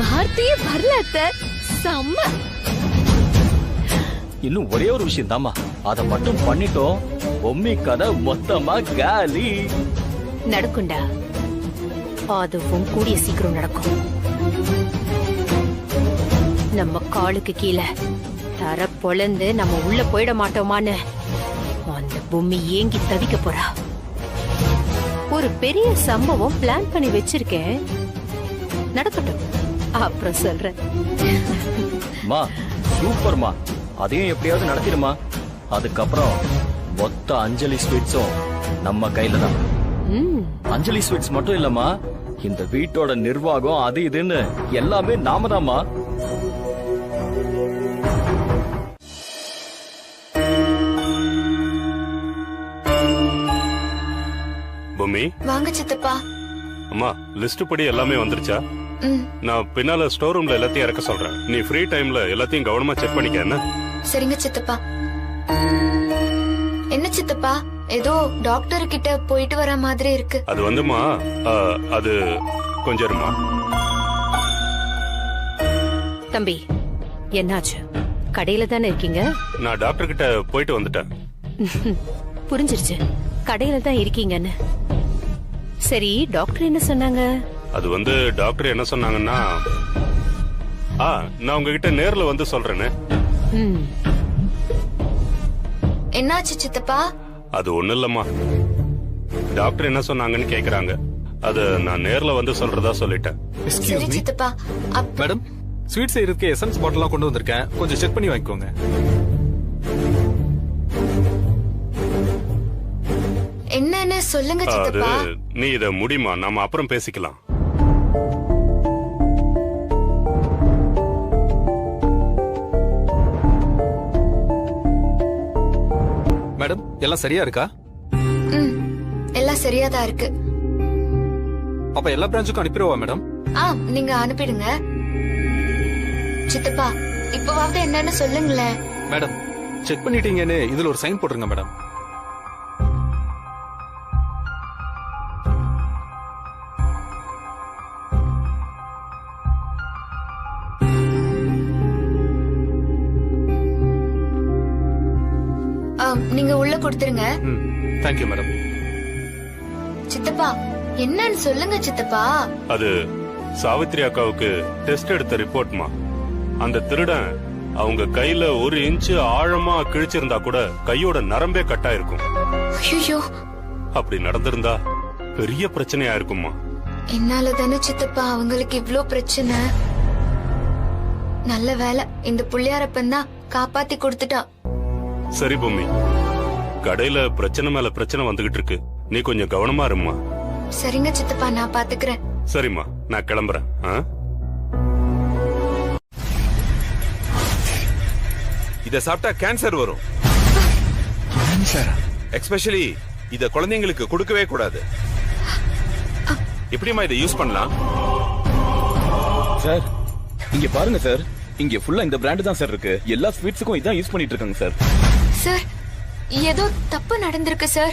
வார்த்தையே வரல அத்தை. செம்ம. இன்னும் ஒரே ஒரு விஷயம் தாமா, அத மட்டும் பண்ணிட்டோம், பொம்மி கதை மொத்தமா காலி. நடக்கும்டா, அதுவும் கூடிய சீக்கிரம் நடக்கும். நம்ம காலுக்கு கீழே தர பொழந்து நம்ம உள்ள போயிட மாட்டோமான்னு அந்த பொம்மி ஏங்கி தவிக்க போறா. ஒரு பெரிய சம்பவம் பிளான் பண்ணி வச்சிருக்கேன், நடக்கட்டும், அப்புறம் சொல்றேன். மா சூப்பர்மா, அதையும் எப்படியாவது நடத்திடுமா. அதுக்கப்புறம் மொத்த அஞ்சலி ஸ்வீட்ஸும் நம்ம கையில தான். அஞ்சலி ஸ்வீட்ஸ் மட்டும் இல்லம்மா, இந்த வீட்டோட நிர்வாகம் அது இதுன்னு எல்லாமே நாம தான்மா. பொம்மி வாங்க சித்தப்பா. அம்மா, லிஸ்ட் படி எல்லாமே வந்துருச்சா? நான் பின்னால ஸ்டோர் ரூம்ல எல்லாத்தையும் இறக்க சொல்றேன். நீ ஃப்ரீ டைம்ல எல்லாத்தையும் கவனமா செக் பண்ணிக்க. என்ன? சரிங்க சித்தப்பா. என்ன சித்தப்பா, ஏதோ டாக்டர் கிட்ட போயிட்டு வர மாதிரி இருக்கு. அது வந்துமா, அது கொஞ்சம் இருமா. தம்பி என்னாச்சு? கடையில தானே இருக்கீங்க? நான் டாக்டர் கிட்ட போயிட்டு வந்துட்டேன். புரிஞ்சிருச்சு, கடையில தான் இருக்கீங்கன்னு. சரி, டாக்டர் என்ன சொன்னாங்க? அது வந்து டாக்டர் என்ன சொன்னாங்கன்னா, நான் உங்ககிட்ட நேர்ல வந்து சொல்றேன்னு. என்னாச்சு சித்தப்பா? அது ஒண்ணு இல்லம்மா, டாக்டர் என்ன சொன்னாங்கன்னு கேக்குறாங்க. அது நான் நேர்ல வந்து சொல்றதா சொல்லிட்டேன். சரி சித்தப்பா. மேடம், ஸ்வீட் செய்யறதுக்கு எசன்ஸ் பாட்டிலாம் கொண்டு வந்திருக்கேன், கொஞ்சம் செக் பண்ணி வாங்கிக்கோங்க. என்னன்னு சொல்லுங்க அது சித்தப்பா. நீ இத முடிமா, நாம அப்புறம் பேசிக்கலாம். மேடம், எல்லாம் சரியா இருக்கா? எல்லாம் சரியா தான் இருக்கு. அப்ப எல்லா பிரான்ச்சுக்கும் அனுப்பிடுவா மேடம்? நீங்க அனுப்பிடுங்க. சித்தப்பா, இப்பவாவது என்னன்னு சொல்லுங்களேன். மேடம், செக் பண்ணிட்டீங்கன்னு இதுல ஒரு சைன் போட்டுருங்க மேடம். நீங்க உள்ள கொடுத்துருங்க. Thank you madam. சித்தப்பா, என்னன்னு சொல்லுங்க சித்தப்பா. அது சாவித்ரி அக்காவுக்கு டெஸ்ட் எடுத்த ரிப்போர்ட்மா. அந்த திருடன் அவங்க கையில 1 இன்ச்சு ஆழமா கிழிச்சிருந்தா கூட கையோட நரம்பே கட்டாயிருக்கும். ஐயோ, அப்படி நடந்திருந்தா பெரிய பிரச்சனையா இருக்குமா. என்னால தானே சித்தப்பா அவங்களுக்கு இவ்ளோ பிரச்சனை. நல்ல வேலை இந்த புள்ளியாரப்பன் தான் காப்பாத்தி கொடுத்துட்டான். சரி பூமி, கடையில பிரச்சனை மேல பிரச்சனை வந்துகிட்டு இருக்கு, நீ கொஞ்சம் கவனமா இருமா. சரிங்க சித்தப்பா, நான் பாத்துக்கிறேன். சரிம்மா, நான் கிளம்புறேன். இத சாப்பிட்டா கேன்சர் வரும். எஸ்பெஷலி இத குழந்தைங்களுக்கு கொடுக்கவே கூடாது. எப்படிமா இதை யூஸ் பண்ணலாம்? சார் இங்க பாருங்க சார், இங்க ஃபுல்லா இந்த பிராண்ட் தான் சார் இருக்கு. எல்லா ஸ்வீட்ஸுக்கும் இதான் யூஸ் பண்ணிட்டு இருக்காங்க சார். சார், ஏதோ தப்பு நடந்திருக்கு சார்.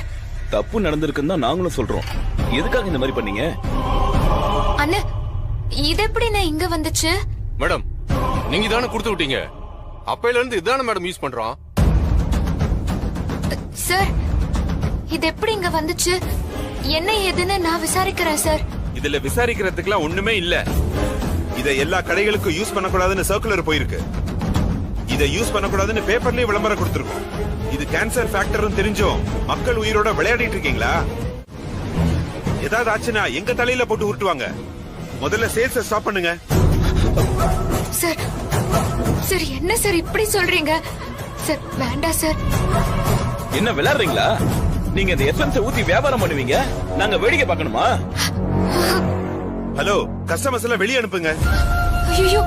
தப்பு நடந்திருக்குன்னு தான் நாங்களும் சொல்றோம். எதுக்காக இந்த மாதிரி பண்ணீங்க? அண்ணா, இது எப்படி நான் இங்க வந்துச்சு? மேடம், நீங்க தானே கொடுத்து விட்டீங்க. அப்பையில இருந்து இதானே மேடம் யூஸ் பண்றோம். சார், இது எப்படி இங்க வந்துச்சு? என்ன ஏதுன்னு நான் விசாரிக்கிறேன் சார். இதுல விசாரிக்கிறதுக்குலாம் ஒண்ணுமே இல்ல. இத எல்லா கடைகளுக்கும் யூஸ் பண்ணக்கூடாதுன்னு சர்க்குலர் போயிருக்கு. இத யூஸ் பண்ணக்கூடாதுன்னு பேப்பர்லயே விளம்பரம் கொடுத்திருக்கோம். இது கேன்சர் ஃபேக்டர்னு தெரிஞ்சும் மக்கள் உயிரோட விளையாடிட்டு இருக்கீங்களா? ஏதாவது ஆச்சுன்னா எங்க தலையில போட்டு உருட்டுவாங்க. முதல்ல சேல்ஸ ஸ்டாப் பண்ணுங்க. சார், சார் என்ன சார் இப்படி சொல்றீங்க? சார் வேண்டாம் சார். என்ன விளையாடுறீங்களா? நீங்க இந்த எசன்ஸ் ஊத்தி வியாபாரம் பண்ணுவீங்க, நாங்க வேடிக்கை பார்க்கணுமா? ஹலோ, கஸ்டமர்ஸ் எல்லாம் வெளிய அனுப்புங்க. ஐயோ,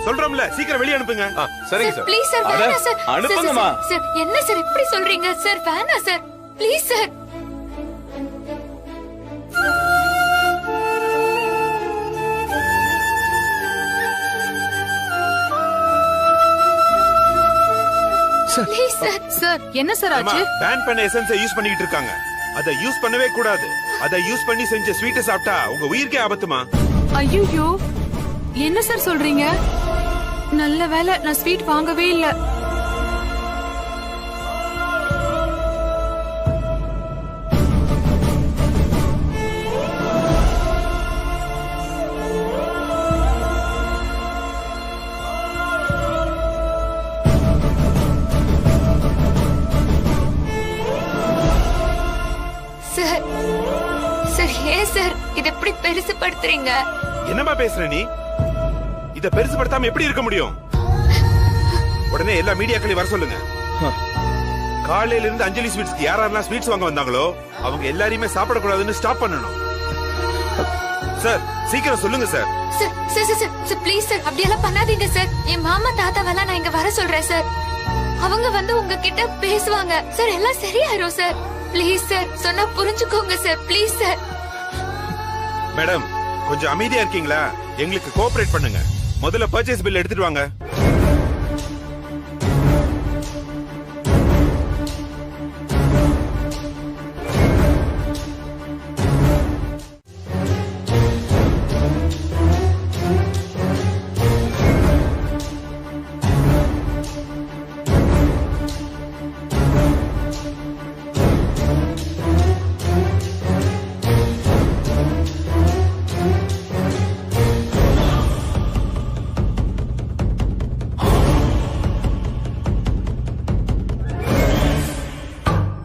சொல்றோம்ல, சீக்கிரம் வெளிய அனுப்புங்க. சரிங்க சார். ப்ளீஸ் சார், வேண்டாம் சார். அனுப்புங்கம்மா. சார், என்ன சார் இப்படி சொல்றீங்க? சார் வேண்டாம் sir, please sir. Please sir. Sir, என்ன சார் ஆச்சு? பேன் பண்ண எசன்ஸை யூஸ் பண்ணிட்டு இருக்காங்க. அதை யூஸ் பண்ணவே கூடாது. அதை யூஸ் பண்ணி செஞ்ச ஸ்வீட்டை சாப்பிட்டா உங்க உயிருக்கே ஆபத்துமா. ஐயோ, என்ன சார் சொல்றீங்க? நல்ல வேளை நான் ஸ்வீட் வாங்கவே இல்ல. சார், சார் ஏன் சார் இத எப்படி பெருசுபடுத்துறீங்க? என்னமா பேசுற நீ? இத பெருசுபடுத்தாம எப்படி இருக்க முடியும்? உடனே எல்லா மீடியாக்களையும் வர சொல்லுங்க. காலையில இருந்து அஞ்சலி ஸ்வீட்ஸ்க்கு யாரெல்லாம் ஸ்வீட்ஸ் வாங்க வந்தாங்களோ அவங்க எல்லாரையுமே சாப்பிடக்கூடாதுன்னு ஸ்டாப் பண்ணணும். சார், சீக்கிரம் சொல்லுங்க sir. Sir, sir, sir, sir please sir, அப்படியெல்லாம் பண்ணாதீங்க சார். என் மாமா தாத்தாவெல்லாம் நான் இங்க வர சொல்றேன் சார். அவங்க வந்து உங்ககிட்ட பேசுவாங்க சார், எல்லாம் சரியாயிரும் சார். ப்ளீஸ் சார், சொன்னா புரிஞ்சுக்கோங்க சார், ப்ளீஸ் சார். மேடம், கொஞ்சம் அமைதியா இருக்கீங்களா? எங்களுக்கு கோஆபரேட் பண்ணுங்க. முதல்ல பர்ச்சேஸ் பில் எடுத்துட்டு வாங்க.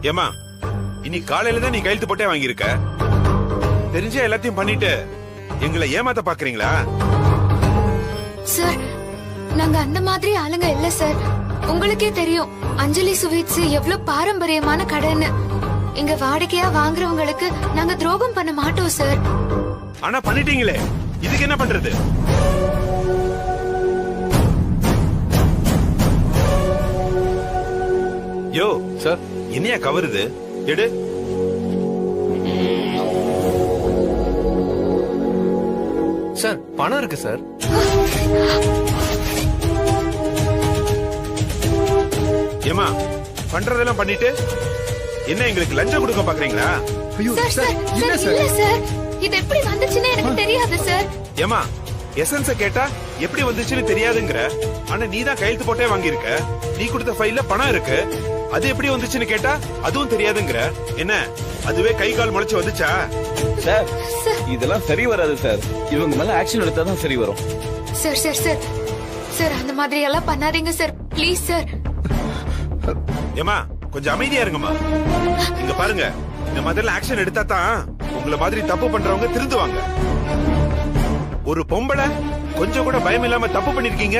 ஏமா, இன்னைக்கு காலையில தான் நீ கையெழுத்து போட்டே வாங்கியிருக்க. தெரிஞ்ச எல்லாத்தையும் பண்ணிட்டு எங்களை ஏமாத்த பாக்குறீங்களா? சார் நாங்க அந்த மாதிரி ஆளுங்க இல்ல சார். உங்களுக்கே தெரியும் அஞ்சலி ஸ்வீட்ஸ் எவ்வளவு பாரம்பரியமான கடைன்னு. இங்க வாடகையா வாங்குறவங்களுக்கு நாங்க துரோகம் பண்ண மாட்டோம் சார். ஆனா பண்ணிட்டீங்களே, இதுக்கு என்ன பண்றது? யோ சார், என்னையா கவருது? எடு. சார் பணம் இருக்கு சார். ஏமா பண்றதெல்லாம் பண்ணிட்டு என்ன எங்களுக்கு லஞ்சம் கொடுக்க பாக்குறீங்களா? சார் சார் இல்ல சார், இது எப்படி வந்துச்சுன்னு எனக்கு தெரியாது சார். ஏமா எசன்ஸ கேட்டா எப்படி வந்துச்சுன்னு தெரியாதுங்கற, ஆனா நீ தான் கையெழுத்து போட்டே வாங்கியிருக்க. நீ கொடுத்த ஃபைல்ல பணம் இருக்கு, அது எப்படி வந்துச்சுன்னு கேட்டா அதுவும் தெரியாதுங்கற. என்ன அதுவே கை கால் முளைச்சு வந்துச்சா? சார் இதெல்லாம் சரி வராது சார். இவங்க மேல ஆக்ஷன் எடுத்தா தான் சரி வரும். சார் சார் சார் சார் அந்த மாதிரி எல்லாம் பண்ணாதீங்க சார், ப்ளீஸ் சார். ஏமா கொஞ்சம் அமைதியா இருங்கம்மா. இங்க பாருங்க, இந்த மாதிரி ஆக்ஷன் எடுத்தா தான் உங்கள மாதிரி தப்பு பண்றவங்க திருந்துவாங்க. ஒரு பொம்பளை கொஞ்சம் கூட பயம் இல்லாம தப்பு பண்ணிருக்கீங்க.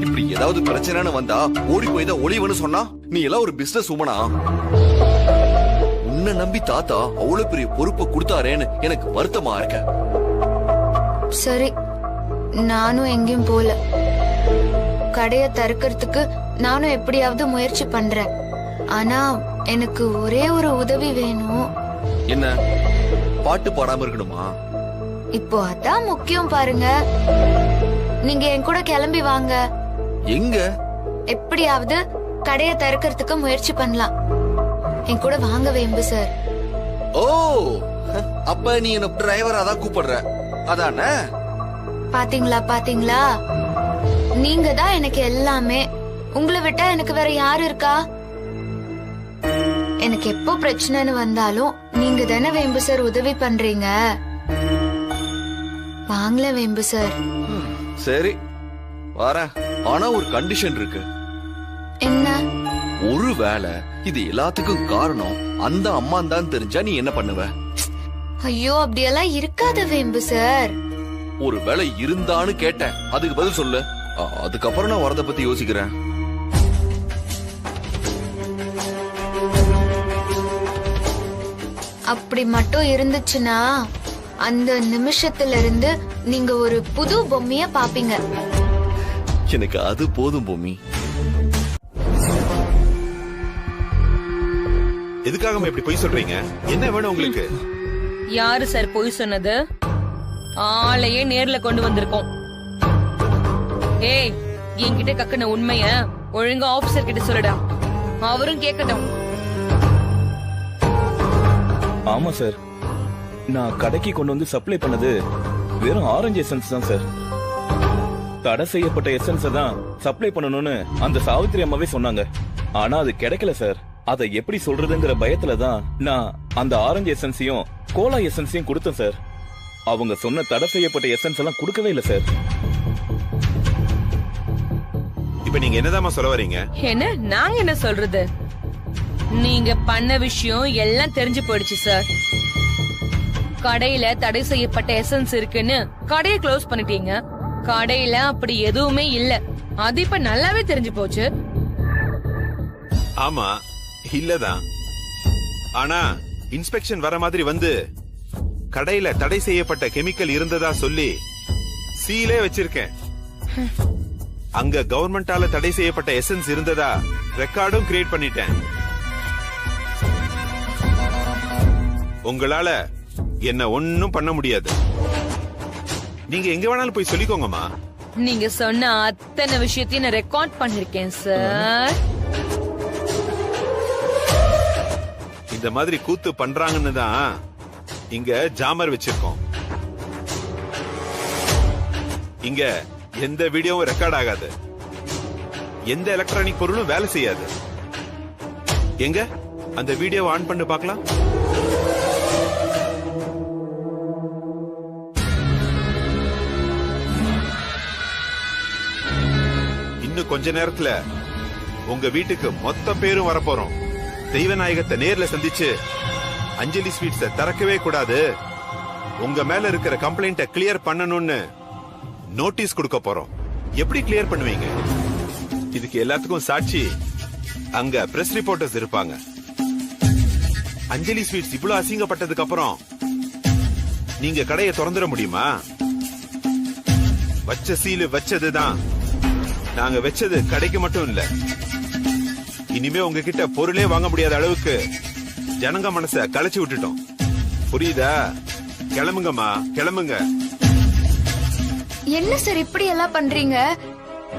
இப்படி ஏதாவது பிரச்சனைன்னு வந்தா ஓடி போய் தான் ஒளிவன்னு சொன்னா நீ எல்லாம் ஒரு பிசினஸ் உமனா? உன்னை நம்பி தாத்தா அவ்வளவு பெரிய பொறுப்பை கொடுத்தாரேன்னு எனக்கு வருத்தமா இருக்க. சரி, நானும் எங்கேயும் போல. கடைய திறக்கிறதுக்கு நானும் எப்படியாவது முயற்சி பண்றேன். ஆனா எனக்கு ஒரே ஒரு உதவி வேணும். என்ன, பாட்டு பாடாம இருக்கணுமா? இப்போ அதான் முக்கியம் பாருங்க. நீங்க என் கூட கிளம்பி வாங்க. எங்க? எப்படியாவது கடைய திறக்கிறதுக்கு முயற்சி பண்ணலாம். என் கூட வாங்க வேம்பு சார். ஓ, அப்ப நீ என்ன டிரைவரா தான் கூப்பிடுற அதானே? பாத்தீங்களா பாத்தீங்களா, நீங்க தான் எனக்கு எல்லாமே. உங்களை விட்டா எனக்கு வேற யாரு இருக்கா? எனக்கு எப்போ பிரச்சனைன்னு வந்தாலும் நீங்க தானே வேம்பு சார் உதவி பண்றீங்க. வாங்கல வேம்பு சார். சரி வரேன், ஆனா ஒரு கண்டிஷன் இருக்கு. என்ன? ஒருவேளை இது எல்லாத்துக்கும் காரணம் அந்த அம்மா தான் தெரிஞ்சா நீ என்ன பண்ணுவ? ஐயோ அப்படியெல்லாம் இருக்காத வேம்பு சார். ஒருவேளை இருந்தான்னு கேட்டேன், அதுக்கு பதில் சொல்லு. அதுக்கப்புறம் நான் வரத பத்தி யோசிக்கிறேன். அப்படி மட்டும் இருந்துச்சுன்னா அந்த நிமிஷத்துல இருந்து நீங்க ஒரு புது பொம்மைய பாப்பீங்க. எனக்கு அது போதும் பொம்மி. எதுக்காக இப்படி பொய் சொல்றீங்க? என்ன வேணும் உங்களுக்கு? யாரு சார் பொய் சொன்னது? ஆளையே நேர்ல கொண்டு வந்திருக்கோம். ஏய், என்கிட்ட கக்குன உண்மைய ஒழுங்கா ஆபீசர் கிட்ட சொல்லுடா, அவரும் கேட்கட்டும். ஆமா சார், நான் கடைக்கு கொண்டு வந்து சப்ளை பண்ணது வெறும் ஆரஞ்சு எசன்ஸ் தான் சார். தடை செய்யப்பட்ட எசன்ஸ் தான் சப்ளை பண்ணணும்னு அந்த சாவித்திரி அம்மாவே சொன்னாங்க. ஆனா அது கிடைக்கல சார். அதை எப்படி சொல்றதுங்கிற பயத்துல தான் நான் அந்த ஆரஞ்சு எசன்ஸையும் கோலா எசன்ஸையும் கொடுத்தேன் சார். அவங்க சொன்ன தடை செய்யப்பட்ட எசன்ஸ் எல்லாம் கொடுக்கவே இல்லை சார். இப்ப நீங்க என்னதாமா சொல்ல வரீங்க? என்ன நாங்க என்ன சொல்றது? நீங்க பண்ண விஷயம் எல்லாம் தெரிஞ்சு போயிடுச்சு சார். கடையில தடை செய்யப்பட்ட எசன்ஸ் இருக்குன்னு கடையை க்ளோஸ் பண்ணிட்டீங்க. கடையில அப்படி எதுவுமே இல்ல, அது இப்ப நல்லாவே தெரிஞ்சு போச்சு. ஆமா இல்லதான், ஆனா இன்ஸ்பெக்ஷன் வர மாதிரி வந்து கடையில தடை செய்யப்பட்ட கெமிக்கல் இருந்ததா சொல்லி சீலே வச்சிருக்கேன். அங்க கவர்மெண்டால தடை செய்யப்பட்ட எசன்ஸ் இருந்ததா ரெக்கார்டும் கிரியேட் பண்ணிட்டேன். உங்களால என்ன ஒன்னும் பண்ண முடியாது. நீங்க எங்க வேணாலும் போய் சொல்லிக்கோங்கம்மா. நீங்க சொன்ன அத்தனை விஷயத்தையும் நான் ரெக்கார்ட் பண்ணிருக்கேன் சார். இந்த மாதிரி கூத்து பண்றாங்கன்னு தான் இங்க ஜாமர் வச்சிருக்கோம். இங்க எந்த வீடியோவும் ரெக்கார்ட் ஆகாது, எந்த எலக்ட்ரானிக் பொருளும் வேலை செய்யாது. எங்க அந்த வீடியோ ஆன் பண்ணி பார்க்கலாம். இன்னும் கொஞ்ச நேரத்துல உங்க வீட்டுக்கு மொத்த பேரும் வரப்போறோம். தெய்வநாயகத்தை நேர்ல சந்திச்சு அஞ்சலி ஸ்வீட்ஸ திறக்கவே கூடாது, உங்க மேல இருக்கிற கம்ப்ளைண்ட கிளியர் பண்ணணும்னு நோட்டீஸ் கொடுக்க போறோம். எப்படி கிளியர் பண்ணுவீங்க? இதுக்கு எல்லாத்துக்கும் சாட்சி அங்க பிரஸ் ரிப்போர்ட்டர்ஸ் இருப்பாங்க. அஞ்சலி ஸ்வீட்ஸ் இவ்வளவு அசிங்கப்பட்டதுக்கு அப்புறம் நீங்க கடையை திறந்துட முடியுமா? வச்ச சீலு வச்சதுதான். நாங்க வச்சது கடைக்கு மட்டும் இல்ல, இனிமே உங்ககிட்ட பொருளே வாங்க முடியாத அளவுக்கு ஜனங்க மனச கலைச்சு விட்டுட்டோம். புரியுதா? கிளம்புங்கம்மா, கிளம்புங்க. என்ன சார் இப்படி எல்லாம் பண்றீங்க?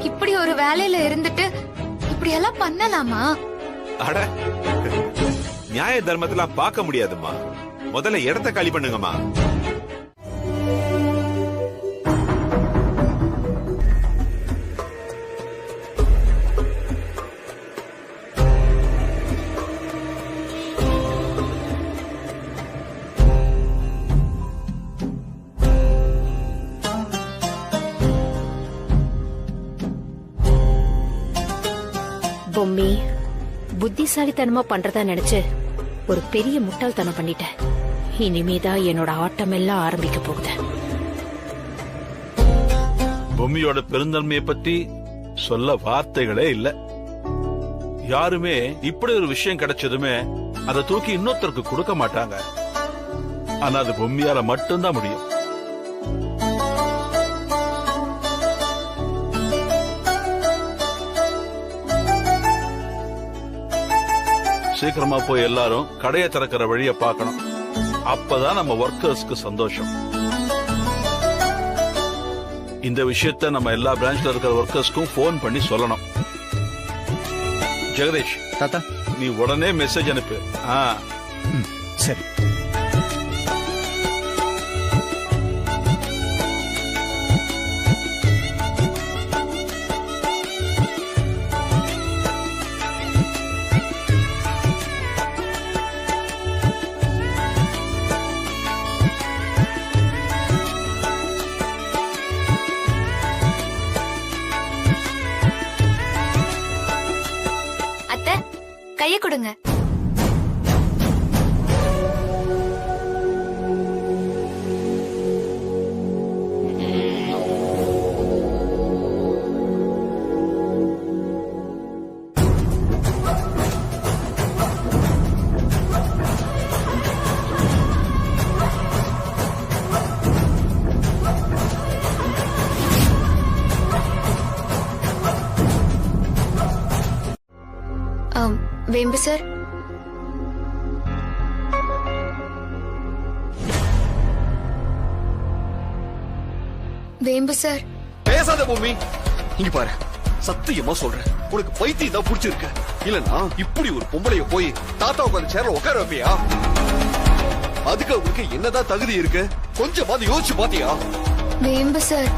இப்படி ஒரு வேலையில இருந்துட்டு இப்படி எல்லாம் பண்ணலாமா? அட, நியாய தர்மத்தெல்லாம் பார்க்க முடியாதுமா. முதல்ல இடத்த காலி பண்ணுங்கம்மா. பொம்மி, புத்திசாலித்தனமா பண்றதா நினைச்சு ஒரு பெரிய முட்டாள்தனம் பண்ணிட்டேன். இனிமேதான் என்னோட ஆட்டம் எல்லாம் ஆரம்பிக்க போகுது. பொம்மியோட பெருந்தன்மையை பத்தி சொல்ல வார்த்தைகளே இல்ல. யாருமே இப்படி ஒரு விஷயம் கிடைச்சதுமே அதை தூக்கி இன்னொருத்தருக்கு கொடுக்க மாட்டாங்க. ஆனா அது பொம்மியால மட்டும்தான் முடியும். சீக்கிரமா போய் எல்லாரும் கடையை திறக்கிற வழியை பார்க்கணும். அப்பதான் நம்ம ஒர்க்கர்ஸ்க்கு சந்தோஷம். இந்த விஷயத்த நம்ம எல்லா பிரான்ச்ல இருக்கிற ஒர்க்கர்ஸ்க்கும் போன் பண்ணி சொல்லணும். ஜெகதீஷ் தாத்தா, நீ உடனே மெசேஜ் அனுப்பு. சரி. கைய கொடுங்க. வேம்பு சார், வேம்பு சார். பேசாத பொம்மி. இங்க பாரு, சத்தியமா சொல்றேன், உனக்கு பைத்தியம் தான் புடிச்சிருக்கு. இல்லன்னா இப்படி ஒரு பொம்பளைய போய் தாத்தா உட்கார்ந்து சேர்ல உட்கார வைப்பியா? அதுக்கு அவங்களுக்கு என்னதான் தகுதி இருக்கு? கொஞ்சமாவது யோசிச்சு பாத்தியா? வேம்பு சார்,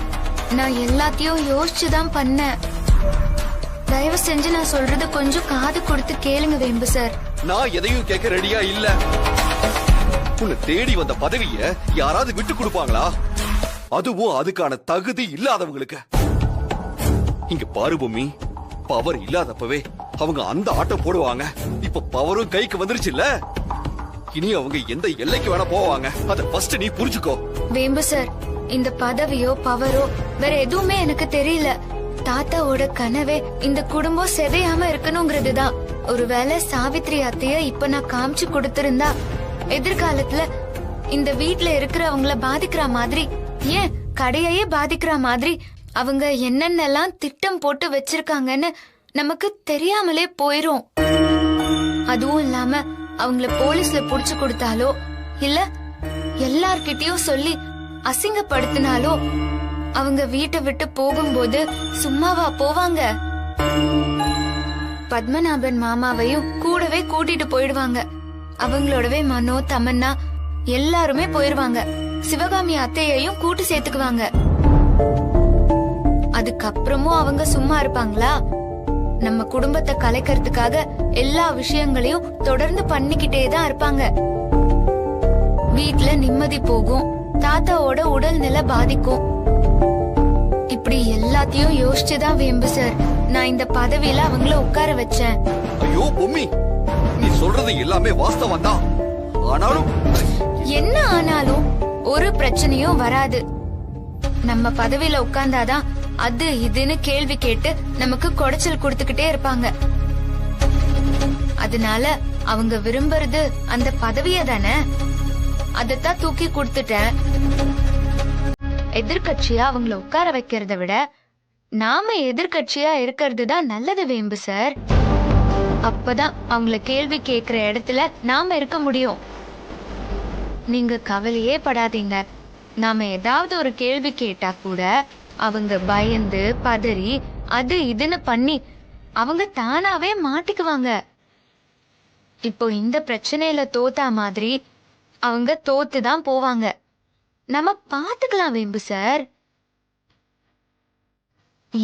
நான் எல்லாத்தையும் யோசிச்சுதான் பண்ணேன். தயவு செஞ்சு நான் சொல்றது கொஞ்சம் காது கொடுத்து கேளுங்க வேம்பு சார். நான் எதையும் கேட்க ரெடியா இல்ல. உன்னை தேடி வந்த பதவிய யாராவது விட்டு கொடுப்பாங்களா? அதுவும் அதுக்கான தகுதி இல்லாதவங்களுக்கு. இங்க பாரு பொம்மி, பவர் இல்லாதப்பவே அவங்க அந்த ஆட்டம் போடுவாங்க. இப்ப பவரும் கைக்கு வந்துருச்சு இல்ல, இனி அவங்க எந்த எல்லைக்கு வேணா போவாங்க. அத ஃபர்ஸ்ட் நீ புரிஞ்சுக்கோ. வேம்பு சார், இந்த பதவியோ பவரோ வேற எதுவுமே எனக்கு தெரியல. தாத்தாவோட கனவே இந்த குடும்பம் செதையாம இருக்கணுங்கிறதுதான். ஒருவேளை சாவித்ரி அத்தைய இப்ப நான் காமிச்சு கொடுத்திருந்தா எதிர்காலத்துல இந்த வீட்ல இருக்கிறவங்கள பாதிக்கிற மாதிரி, ஏன் கடையையே பாதிக்கிற மாதிரி அவங்க என்னென்னலாம் திட்டம் போட்டு வச்சிருக்காங்கன்னு நமக்கு தெரியாமலே போயிரும். அதுவும் இல்லாம அவங்கள போலீஸ்ல புடிச்சு கொடுத்தாலோ இல்ல எல்லார்கிட்டயும் சொல்லி அசிங்கப்படுத்தினாலோ அவங்க வீட்டை விட்டு போகும்போது சும்மாவா போவாங்க? பத்மநாபன் மாமாவையும் கூடவே கூட்டிட்டு போயிடுவாங்க. அவங்களோடவே மனோ, தமன்னா எல்லாருமே போயிருவாங்க. சிவகாமி அத்தையையும் கூட்டு சேர்த்துக்குவாங்க. அதுக்கப்புறமும் அவங்க சும்மா இருப்பாங்களா? நம்ம குடும்பத்தை கலைக்கிறதுக்காக எல்லா விஷயங்களையும் தொடர்ந்து பண்ணிக்கிட்டே தான் இருப்பாங்க. வீட்ல நிம்மதி போகும், தாத்தாவோட உடல் நிலை பாதிக்கும். இப்படி எல்லாத்தையும் யோசிச்சுதான் வேம்பு சார் நான் இந்த பதவியில அவங்கள உட்கார வச்சேன். ஐயோ பொம்மி, நீ சொல்றது எல்லாமே வாஸ்தவம் தான். ஆனாலும் என்ன ஆனாலும் ஒரு பிரச்சனையும் வராது. நம்ம பதவியில உட்கார்ந்தாதான் அது இதுன்னு கேள்வி கேட்டு நமக்கு குடைச்சல் கொடுத்துக்கிட்டே இருப்பாங்க. அதனால அவங்க விரும்புறது அந்த பதவிய தானே, அதத்தான் தூக்கி கொடுத்துட்டேன். எதிர்கட்சியா அவங்கள உட்கார வைக்கிறத விட நாம எதிர்கட்சியா இருக்கிறது தான் நல்லது வேம்பு சார். அப்பதான் அவங்கள கேள்வி கேட்கிற இடத்துல நாம இருக்க முடியும். நீங்க கவலையே படாதீங்க. நாம ஏதாவது ஒரு கேள்வி கேட்டா கூட அவங்க பயந்து பதறி அது இதுன்னு பண்ணி அவங்க தானாவே மாட்டிக்குவாங்க. இப்போ இந்த பிரச்சனையில தோத்தா மாதிரி அவங்க தோத்துதான் போவாங்க. நம்ம பாத்துக்கலாம் வேம்பு சார்.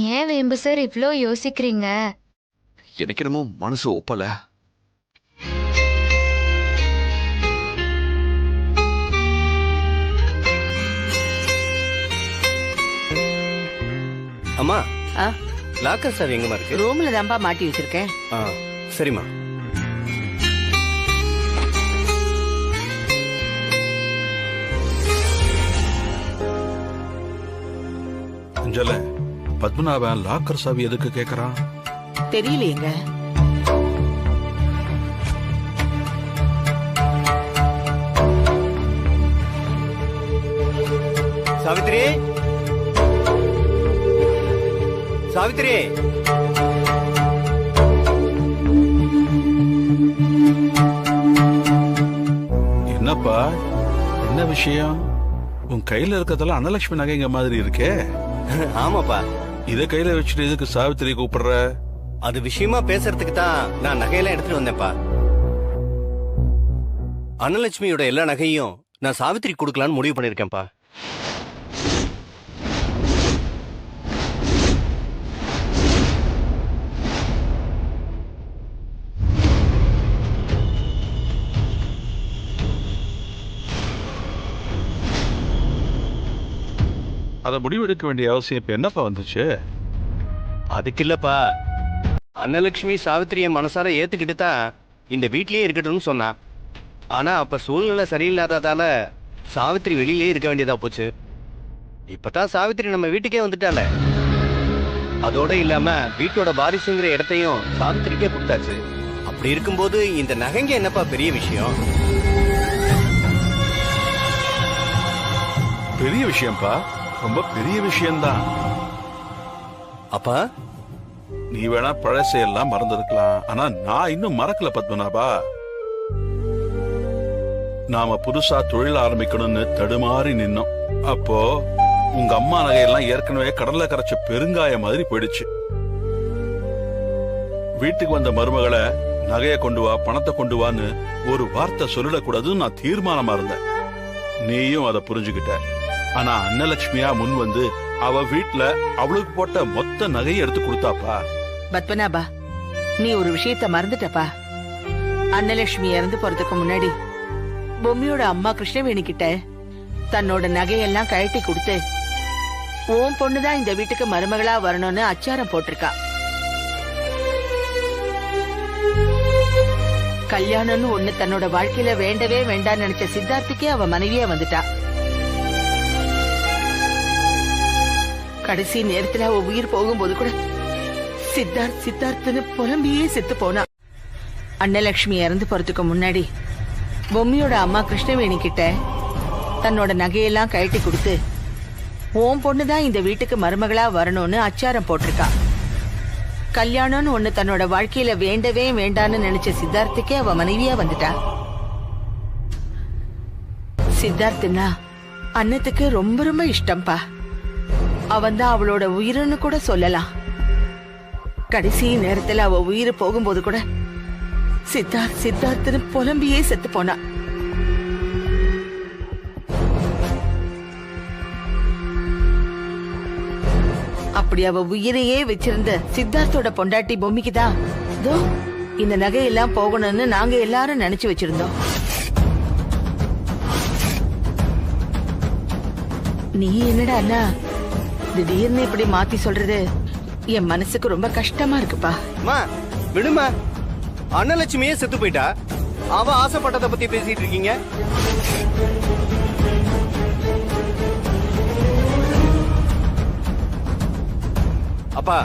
ஏன் வேம்பு சார் இவ்ளோ யோசிக்கிறீங்க? எனக்கு என்னமோ மனசு ஒப்பல. அம்மா லாக்கர் சார் எங்கம்மா இருக்கு? ரூம்ல தான்பா மாட்டி வச்சிருக்கேன். சரிம்மா. அஞ்சல, பத்மநாபன் லாக்கர் சாவி எதுக்கு கேக்குறான்? தெரியலையேங்க. சாவித்ரி, சாவித்ரி, என்னப்பா, என்ன விஷயம்? உன் கையில இருக்கிறதெல்லாம் அனலட்சுமி நகைங்க மாதிரி இருக்கே. ஆமாப்பா. இத கையில வச்சுட்டு எதுக்கு சாவித்திரி கூப்பிடுற? அது விஷயமா பேசுறதுக்கு தான் நான் நகையெல்லாம் எடுத்துட்டு வந்தேன்ப்பா. அனலட்சுமியோட எல்லா நகையும் நான் சாவித்திரி கொடுக்கலான்னு முடிவு பண்ணிருக்கேன்ப்பா. அத முடிவெடுக்க வேண்டிய அவசியம் இப்ப என்னப்பா வந்துச்சு? அதுக்கு இல்லப்பா, அன்னலட்சுமி சாவித்திரியை மனசார ஏத்துக்கிட்டு தான் இந்த வீட்லயே இருக்கட்டும்னு சொன்னா. ஆனா அப்ப சூழ்நிலை சரியில்லாததால சாவித்திரி வெளியிலே இருக்க வேண்டியதா போச்சு. இப்பதான் சாவித்திரி நம்ம வீட்டுக்கே வந்துட்டால. அதோட இல்லாம வீட்டோட வாரிசுங்கிற இடத்தையும் சாவித்திரிக்கே கொடுத்தாச்சு. அப்படி இருக்கும்போது இந்த நகைங்க என்னப்பா பெரிய விஷயம்? பெரிய விஷயம்ப்பா, ரொம்ப பெரிய விஷயம்தான். அப்பா, நீ வேணா பழசையெல்லாம் மறந்திருக்கலாம், ஆனா நான் இன்னும் மறக்கல பத்மநாபா. நாம புதுசா தொழில் ஆரம்பிக்கணும்னு தடுமாறி நின்னோம். அப்போ உங்க அம்மா நகையெல்லாம் ஏற்கனவே கடல்ல கரைச்ச பெருங்காய மாதிரி போயிடுச்சு. வீட்டுக்கு வந்த மருமகளை நகைய கொண்டு வா, பணத்தை கொண்டு வான்னு ஒரு வார்த்தை சொல்லிடக்கூடாதுன்னு நான் தீர்மானமா இருந்தேன். நீயும் அதை புரிஞ்சுக்கிட்ட. ஆனா அன்னலட்சுமியா முன் வந்து அவ வீட்டுல அவளுக்கு போட்ட மொத்த நகையை எடுத்து கொடுத்தாப்பா. பத்மநாபா, நீ ஒரு விஷயத்த மறந்துட்டப்பா. அன்னலட்சுமி இறந்து போறதுக்கு முன்னாடி பொம்மியோட அம்மா கிருஷ்ணவேணி கிட்ட தன்னோட நகையெல்லாம் கழட்டி கொடுத்து உன் பொண்ணுதான் இந்த வீட்டுக்கு மருமகளா வரணும்னு அச்சாரம் போட்டிருக்கா. கல்யாணம்னு ஒண்ணு தன்னோட வாழ்க்கையில வேண்டவே வேண்டான்னு நினைச்ச சித்தார்த்துக்கே அவ மனைவியா வந்துட்டா. கடைசி நேரத்துல அவ உயிர் போகும்போது கூட சித்தார்த்துன்னு புலம்பியே செத்து போனா. அன்னலட்சுமி இறந்து போறதுக்கு முன்னாடி பொம்மியோட அம்மா கிருஷ்ணவேணி கிட்ட தன்னோட நகையெல்லாம் கழட்டி கொடுத்து உன் பொண்ணுதான் இந்த வீட்டுக்கு மருமகளா வரணும்னு அச்சாரம் போட்டிருக்கா. கல்யாணம்னு ஒண்ணு தன்னோட வாழ்க்கையில வேண்டவே வேண்டான்னு நினைச்ச சித்தார்த்துக்கே அவ மனைவியா வந்துட்டா. சித்தார்த்துனா அன்னத்துக்கு ரொம்ப ரொம்ப இஷ்டம்பா. அவன் தான் அவளோட உயிர்னு கூட சொல்லலாம். கடைசி நேரத்துல அவ உயிர் போகும்போது கூட சித்தார்த்துன்னு புலம்பியே செத்து போனா. அப்படி அவ உயிரையே வச்சிருந்த சித்தார்த்தோட பொண்டாட்டி பொம்மிக்குதான் இந்த நகையெல்லாம் போகணும்னு நாங்க எல்லாரும் நினைச்சு வச்சிருந்தோம். நீ என்னடா அண்ணா திடீர்னு இப்படி மாத்தி சொல்றது என் மனசுக்கு ரொம்ப கஷ்டமா இருக்குப்பா. விடுமா, அன்னலட்சுமியே செத்து போயிட்டா. அவ ஆசைப்பட்டதை பத்தி பேசிட்டு இருக்கீங்க. அப்பா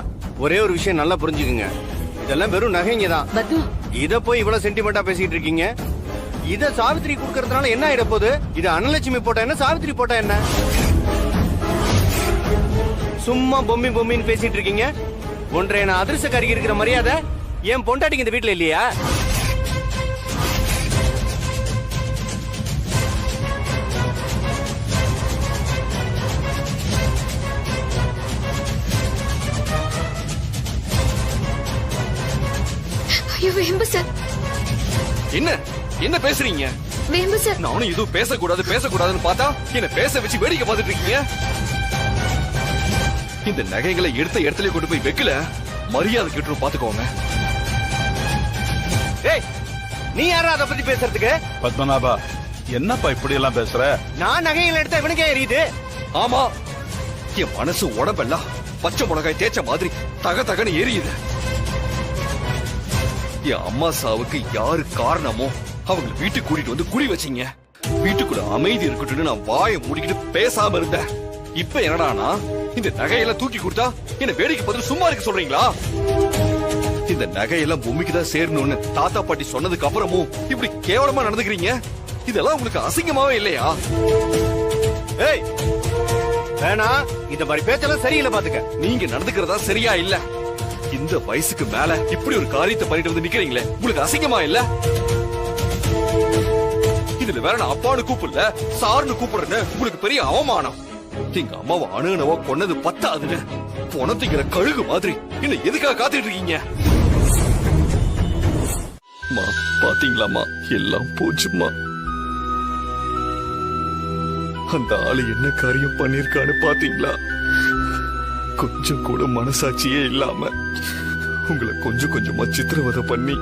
ஒரே ஒரு விஷயம் நல்லா புரிஞ்சுக்குங்க, இதெல்லாம் வெறும் நகைங்க தான். பத்து இத போய் இவ்வளவு சென்டிமெண்டா பேசிட்டு இருக்கீங்க. இத சாவித்திரி குடுக்கறதுனால என்ன ஆயிட போகுது? இது அன்னலட்சுமி போட்டா என்ன, சாவித்திரி போட்டா என்ன? சும்மா பொம்மி பொம்மின்னு பேசிட்டு இருக்கீங்க. ஒன்றைய நான் அதிர்ஷ்டக்காரிக்கு இருக்கிற மரியாதை என் பொண்டாட்டிக்கு இந்த வீட்டுல இல்லையா? ஐயோ வேம்பு சார், என்ன என்ன பேசுறீங்க? வேம்பு சார், நானும் எதுவும் பேசக்கூடாதுன்னு பார்த்தா என்ன பேச வச்சு வேடிக்கை பார்த்துட்டு இருக்கீங்க. இந்த நகைகளை எடுத்த இடத்துல கொண்டு போய் வைக்கல, மரியாதை கிட்ட பாத்துக்கோங்க. ஏய், நீ யாரா அதை பத்தி பேசுறதுக்கு? பத்மநாபா, என்னப்பா இப்படி எல்லாம் பேசுற? நான் நகைகளை எடுத்தா இவனுக்கே எரியுது. ஆமா, என் மனசு உடம்பெல்லாம் பச்சை மிளகாய் தேய்ச்ச மாதிரி தக தகன்னு எரியுது. என் அம்மா சாவுக்கு யாரு காரணமோ அவங்க வீட்டுக்கு கூட்டிட்டு வந்து குடி வச்சீங்க. வீட்டுக்குள்ள அமைதி இருக்கட்டும்னு நான் வாயை மூடிக்கிட்டு பேசாம இருந்தேன். இப்ப என்னடானா இந்த நகையெல்லாம் தூக்கி கொடுத்தா என்ன வேடிக்கை பார்த்து சும்மா இருக்க சொல்றீங்களா? இந்த நகையெல்லாம் பூமிக்கு தான் சேரணும்னு தாத்தா பாட்டி சொன்னதுக்கு அப்புறமும் இப்படி கேவலமா நடந்துக்கிறீங்க. இதெல்லாம் உங்களுக்கு அசிங்கமாவே இல்லையா? ஏய் வேணா, இந்த மாதிரி பேச்செல்லாம் சரியில்லை பாத்துக்க. நீங்க நடந்துக்கிறதா சரியா இல்ல. இந்த வயசுக்கு மேல இப்படி ஒரு காரியத்தை பண்ணிட்டு வந்து நிக்கிறீங்களே, உங்களுக்கு அசிங்கமா இல்ல? இதுல வேற நான் அப்பான்னு கூப்பிடல, சார்னு கூப்பிடுறேன்னு உங்களுக்கு பெரிய அவமானம். எங்க அம்மாவை அணுகுனவோ கொன்னது பத்தாதுன்னு பொணத்திக்கிற கழுகு மாதிரி என்ன எதுக்காக காத்துட்டு இருக்கீங்க? பாத்தீங்களாமா, எல்லாம் போச்சுமா. அந்த ஆளு என்ன காரியம் பண்ணிருக்கான்னு பாத்தீங்களா? கொஞ்சம் கூட மனசாட்சியே இல்லாம உங்களை கொஞ்சம் கொஞ்சமா சித்திரவதை பண்ணி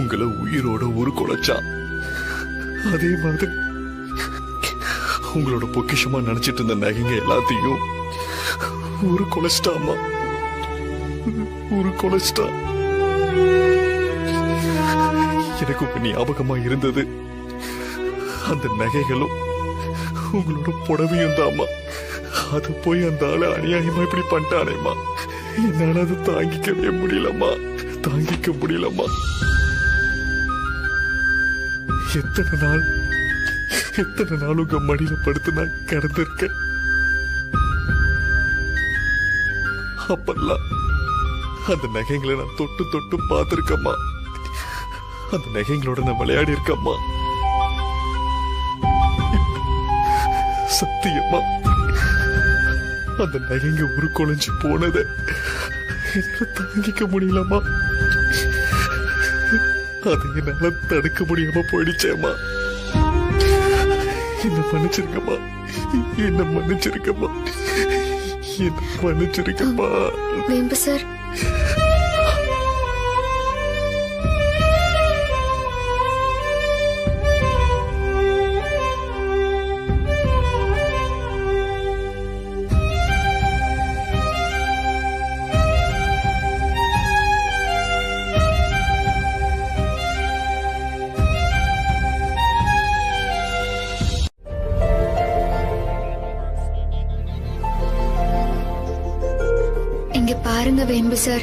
உங்களை உயிரோட உருக்குலைச்சான். அதே மாதிரி உங்களோட பொக்கிஷமா நினைச்சிட்டு இருந்த நகைங்க எல்லாத்தையும் உருக்குலைச்சிட்டாமா, உருக்குலைச்சிட்டா. எனக்கு இப்ப ஞாபகமா இருந்தது அந்த நகைகளும் உங்களோட புடவையும் தாமா. அது போய் அந்த ஆளு அநியாயமா இப்படி பண்ணிட்டானேமா, என்னால அதை தாங்கிக்கவே முடியலம்மா, தாங்கிக்க முடியலம்மா. எத்தனை நாள் உங்க மடியில படுத்து நான் கிடந்திருக்கேன். அப்பெல்லாம் அந்த நகைங்களை நான் தொட்டு தொட்டு பார்த்திருக்கேம்மா. அந்த நகைங்களோட நான் விளையாடி இருக்கேம்மா. சத்தியமா அந்த நகைங்க உருக்குலைஞ்சு போனதை என்னால தாங்கிக்க முடியலமா. அதை என்னால தடுக்க முடியாம போயிடுச்சேம்மா. என்ன மன்னிச்சிருக்கமா, என்ன மன்னிச்சிருக்கமா, என்ன மன்னிச்சிருக்கமா. வேம்பு சார், இங்க பாருங்க வேம்பு சார்,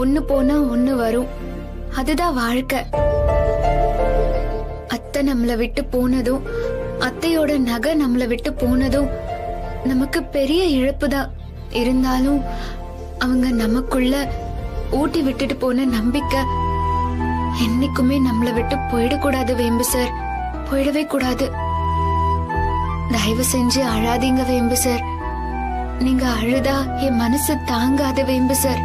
ஒண்ணு போனா ஒண்ணு வரும், அதுதான் வாழ்க்கை. அத்தை நம்மளை விட்டு போனதும், அத்தையோட நகை நம்மளை விட்டு போனதும் நமக்கு பெரிய இழப்பு தான். இருந்தாலும் அவங்க நமக்குள்ள ஊட்டி விட்டுட்டு போன நம்பிக்கை என்னைக்குமே நம்மளை விட்டு போயிடக்கூடாது வேம்பு சார், போயிடவே கூடாது. தயவு செஞ்சு அழாதீங்க வேம்பு சார். நீங்க அழுதா என் மனசு தாங்காது வேம்பு சார்.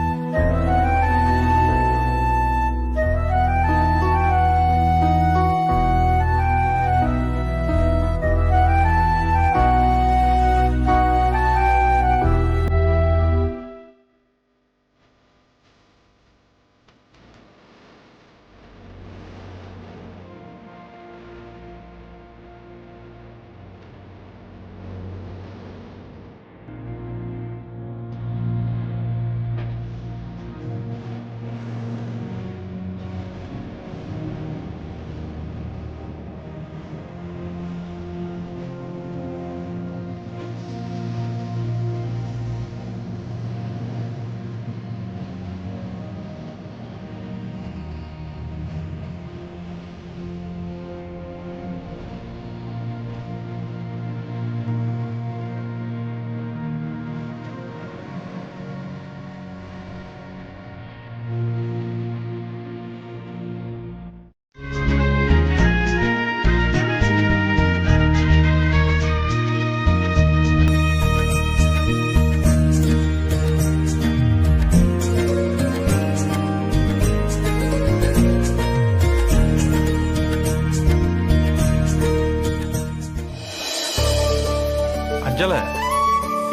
அஞ்சல,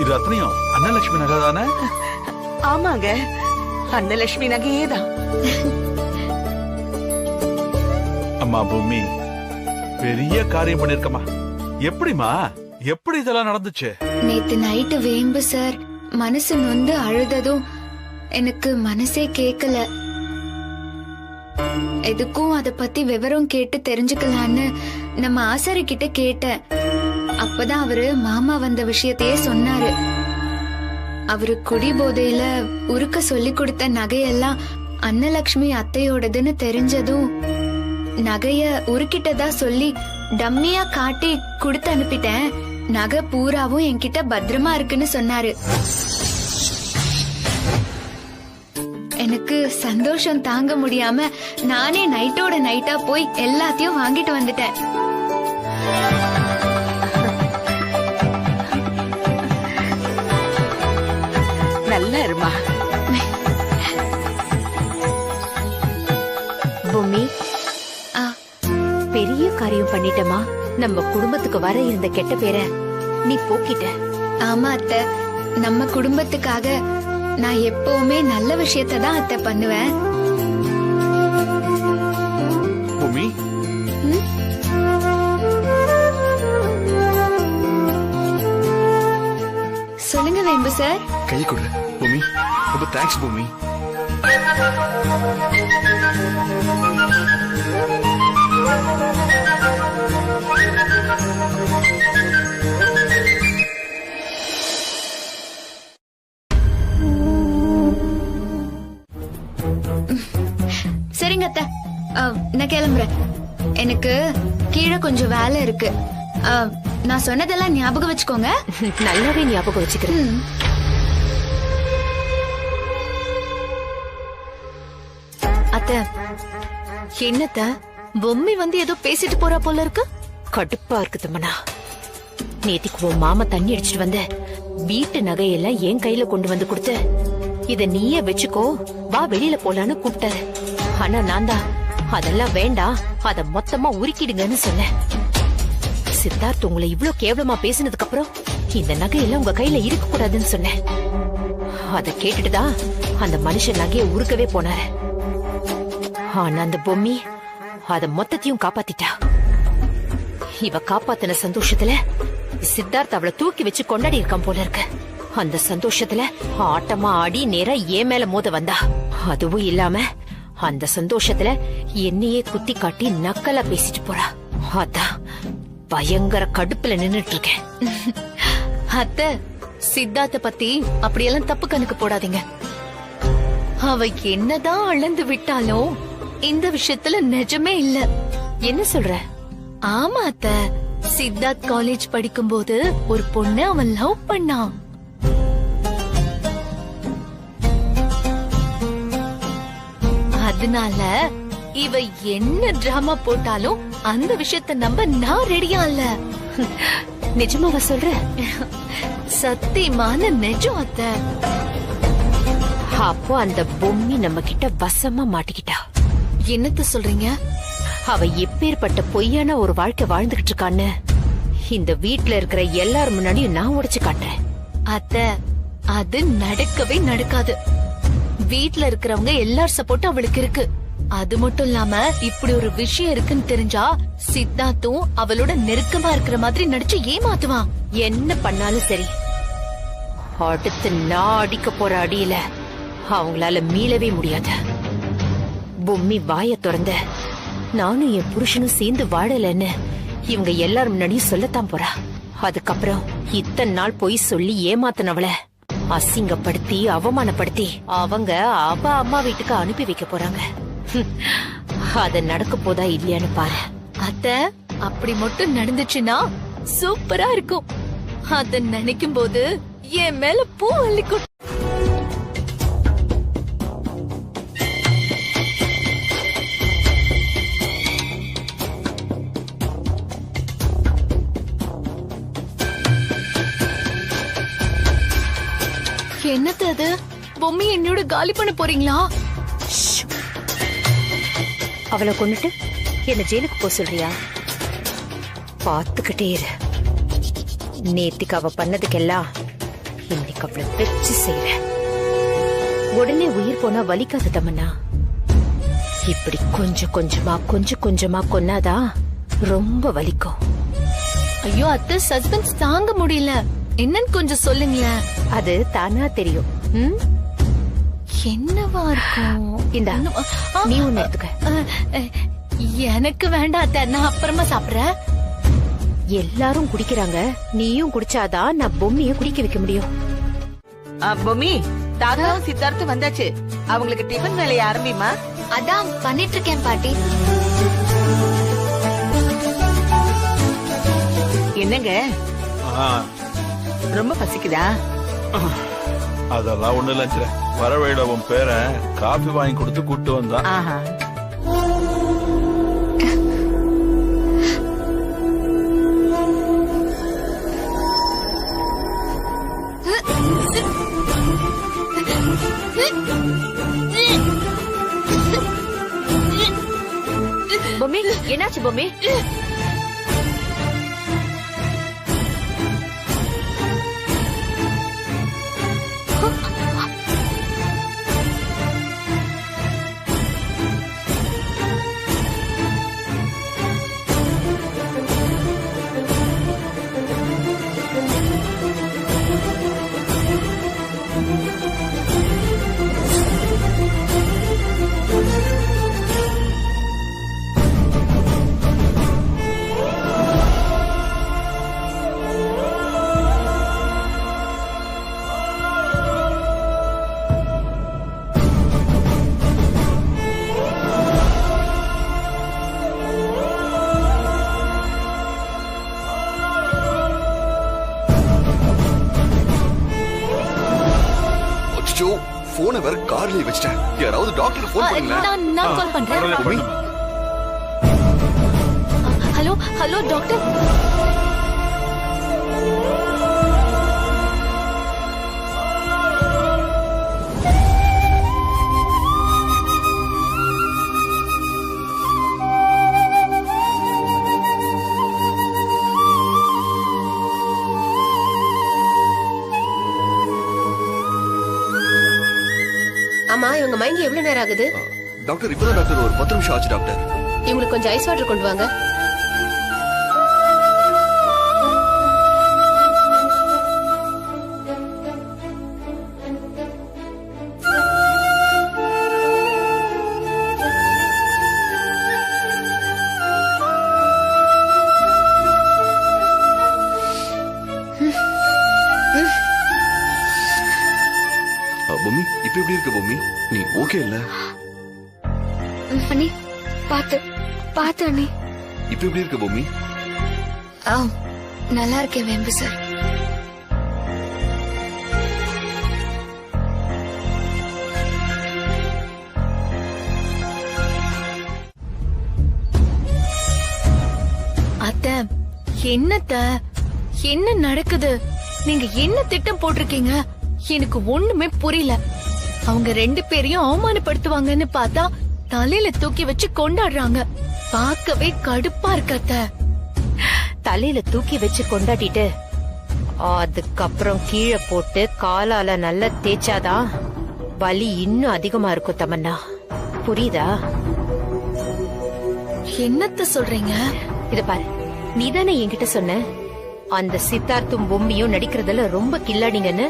இது அத்தனையும் அன்னலட்சுமி நகை தானே? ஆமாங்க, அன்னலட்சுமி நகையே தான். அம்மா பூமி, பெரிய காரியம் பண்ணிருக்கமா. எப்படிமா, எப்படி இதெல்லாம் நடந்துச்சு? நேத்து நைட்டு வேம்பு சார் மனசு நொந்து அழுததும் எனக்கு மனசே கேக்கல. எதுக்கும் அத பத்தி விவரம் கேட்டு தெரிஞ்சுக்கலான்னு நம்ம ஆசாரி கிட்ட கேட்டேன். அப்பதான் அவரு மாமா வந்த விஷயத்தையே சொன்னாரு. அவரு குடி போதையில உருக்க சொல்லி கொடுத்த நகையெல்லாம் அன்னலட்சுமி அத்தையோடதுன்னு தெரிஞ்சதும் நகைய உருக்கிட்டதா சொல்லி டம்மியா காட்டி கொடுத்து அனுப்பிட்டேன். நகை பூராவும் என்கிட்ட பத்திரமா இருக்குன்னு சொன்னாரு. எனக்கு சந்தோஷம் தாங்க முடியாம நானே நைட்டோட நைட்டா போய் எல்லாத்தையும் வாங்கிட்டு வந்துட்டேன். நல்லா இருமா. பூமி, பெரிய காரியம் பண்ணிட்டமா. நம்ம குடும்பத்துக்கு வர இருந்த கெட்ட பேரை நீ போக்கிட்ட. ஆமா அத்தை, நம்ம குடும்பத்துக்காக நான் எப்பவுமே நல்ல விஷயத்தை தான் அத்தை பண்ணுவேன். பூமி, சொல்லுங்க வேம்பு சார். கை கொடு பூமி. ரொம்ப தேங்க்ஸ் பூமி. சரிங்க அத்தை, நான் கிளம்புறேன். எனக்கு கீழே கொஞ்சம் வேலை இருக்கு. நான் சொன்னதெல்லாம் ஞாபகம் வச்சுக்கோங்க. நல்லாவே ஞாபகம் வச்சுக்கிறேன். அத்தை, என்னத்த பொம்மி வந்து ஏதோ பேசிட்டு போறா போல இருக்கு. கடுப்பா இருக்கு தம்மனா. நேத்திக்கு உன் மாமா தண்ணி அடிச்சிட்டு வந்த வீட்டு நகையெல்லாம் என் கையில கொண்டு வந்து கொடுத்து, இத நீயே வச்சுக்கோ, வா வெளியில போலான்னு கூப்பிட்டாரு. ஆனா நான் தான் அதெல்லாம் வேண்டாம், அத மொத்தமா உருக்கிடுங்கன்னு சொன்னேன். சித்தார்த் உங்களை இவ்ளோ கேவலமா பேசினதுக்கு அப்புறம் இந்த நகையெல்லாம் உங்க கையில இருக்க கூடாதுன்னு சொன்னேன். அத கேட்டுட்டுதான் அந்த மனுஷன் நகையை உருக்கவே போனாரு. ஆனா அந்த பொம்மி அத மொத்தத்தையும் காப்பாத்திட்டா. இவ காப்பாத்தின சந்தோஷத்துல சித்தார்த் அவளை தூக்கி வச்சு கொண்டாடி இருக்கான் போல இருக்கு. அந்த சந்தோஷத்துல ஆட்டமா ஆடி நேரா ஏன் மேல மோத வந்தா. அதுவும் இல்லாம அந்த சந்தோஷத்துல என்னையே குத்தி காட்டி நக்கலா பேசிட்டு போறா. அதான் பயங்கர கடுப்புல நின்னுட்டு இருக்கேன். அத்தை, சித்தார்த்த பத்தி அப்படியெல்லாம் தப்பு கணக்கு போடாதீங்க. அவ என்னதான் அளந்து விட்டாலும் இந்த விஷயத்துல நிஜமே இல்ல. என்ன சொல்ற? ஆமா அத்தை, சித்தார்த் காலேஜ் படிக்கும்போது ஒரு பொண்ணு அவன் லவ் பண்ணான். அதனால இவ என்ன டிராமா போட்டாலும் அந்த விஷயத்தை நம்ப நான் ரெடியா இல்ல. நிஜமாவா சொல்ற? சத்தியமான நிஜம் அத்தை. அப்போ அந்த பொம்மி நம்ம கிட்ட வசமா மாட்டிக்கிட்டா. என்னத்த சொல்றீங்க? அவ எப்பேற்பட்ட பொய்யான ஒரு வாழ்க்கை வாழ்ந்துகிட்டு இருக்கான்னு இந்த வீட்ல இருக்கிற எல்லாரும் முன்னாடியும் நான் உடைச்சு காட்டுறேன். அத்தை, அது நடக்கவே நடக்காது. வீட்ல இருக்கிறவங்க எல்லார் சப்போர்ட்டும் அவளுக்கு இருக்கு. அது மட்டும் இல்லாம இப்படி ஒரு விஷயம் இருக்குன்னு தெரிஞ்சா சித்தார்த்தும் அவளோட நெருக்கமா இருக்கிற மாதிரி நடிச்சு ஏமாத்துவான். என்ன பண்ணாலும் சரி, அடுத்து நான் அடிக்க போற அடியில அவங்களால மீளவே முடியாது. பொம்மி வாய திறந்த நானும் என் புருஷனும் சேர்ந்து வாழலன்னு இவங்க எல்லாரும் முன்னாடியும் சொல்லத்தான் போறா. அதுக்கப்புறம் இத்தனை நாள் போய் சொல்லி ஏமாத்தினவள அசிங்கப்படுத்தி அவமானப்படுத்தி அவங்க அவ அம்மா வீட்டுக்கு அனுப்பி வைக்க போறாங்க. அது நடக்க போதா இல்லையான்னு பாரு. அத்த, அப்படி மட்டும் நடந்துச்சுன்னா சூப்பரா இருக்கும். அத நினைக்கும் போது என் மேல பூ அள்ளிக்கும். என்னது அது? பொம்மி என்னோட காலி பண்ண போறீங்களா? அவளை கொண்டுட்டு என்ன ஜெயிலுக்கு போக சொல்றியா? பாத்துக்கிட்டே இரு. நேத்திக்கு அவ பண்ணதுக்கெல்லாம் இன்னைக்கு அவளை வச்சு செய்யறேன். உடனே உயிர் போனா வலிக்காது தமன்னா. இப்படி கொஞ்சம் கொஞ்சமா கொன்னாதான் ரொம்ப வலிக்கும். ஐயோ அத்தை, சஸ்பென்ஸ் தாங்க முடியல. என்னன்னு கொஞ்சம் சொல்லுங்களேன். அது தானா தெரியும். என்னவா இருக்கும்? இந்தா நீ ஒண்ணு எடுத்துக்க. எனக்கு வேண்டாம் அத்தை, நான் அப்புறமா சாப்பிடுறேன். எல்லாரும் குடிக்கிறாங்க, நீயும் குடிச்சாதான் நான் பொம்மைய குடிக்க வைக்க முடியும். பொம்மி, தாத்தாவும் சித்தார்த்தும் வந்தாச்சு. அவங்களுக்கு டிஃபன் வேலையை ஆரம்பிமா. அதான் பண்ணிட்டு இருக்கேன் பாட்டி. என்னங்க ரொம்ப பசிக்குதா? அதெல்லாம் ஒண்ணு இல்ல. வரவேட உன் பேரன் காபி வாங்கி கொடுத்து கூட்டு வந்தான். பொம்மி, என்னாச்சு பொம்மி? போனை வேற கார்ல வச்சிட்டேன். யாராவது டாக்டர் போன் பண்ணுங்க. நான் கால் பண்றேன். Hello hello doctor. ஆமா, இவங்க மயங்கி எவ்வளவு நேரம் ஆகுது? டாக்டர் இப்பதான் டாக்டர் ஒரு 10 நிமிஷம் ஆச்சு டாக்டர். இவங்களுக்கு கொஞ்சம் ஐஸ் வாட்டர் கொண்டு வாங்க. பொம்மி, இப்ப எப்படி இருக்க பொம்மி? நீ ஓகே இல்ல? அண்ணி பாத்து பாத்து அண்ணி. இப்ப எப்படி இருக்க பொம்மி? நல்லா இருக்கேன் வேம்பு சார். அத்தை, என்னத்த என்ன நடக்குது? நீங்க என்ன திட்டம் போட்டிருக்கீங்க? எனக்கு ஒண்ணுமே புரியல. அவங்க 2 பேரையும் அவமானப்படுத்துவாங்கன்னு பார்த்தா தலையில தூக்கி வச்சு கொண்டாடுறாங்க. பார்க்கவே கடுப்பா இருக்கத்த. தலையில தூக்கி வச்சு கொண்டாடிட்டு அதுக்கப்புறம் கீழே போட்டு காலால நல்லா தேய்ச்சாதான் வலி இன்னும் அதிகமா இருக்கும் தமன்னா. புரியுதா? என்னத்த சொல்றீங்க? இத பாரு, நீதானே என்கிட்ட சொன்ன அந்த சித்தார்த்தும் பொம்மியும் நடிக்கிறதுல ரொம்ப கில்லாடிங்கன்னு.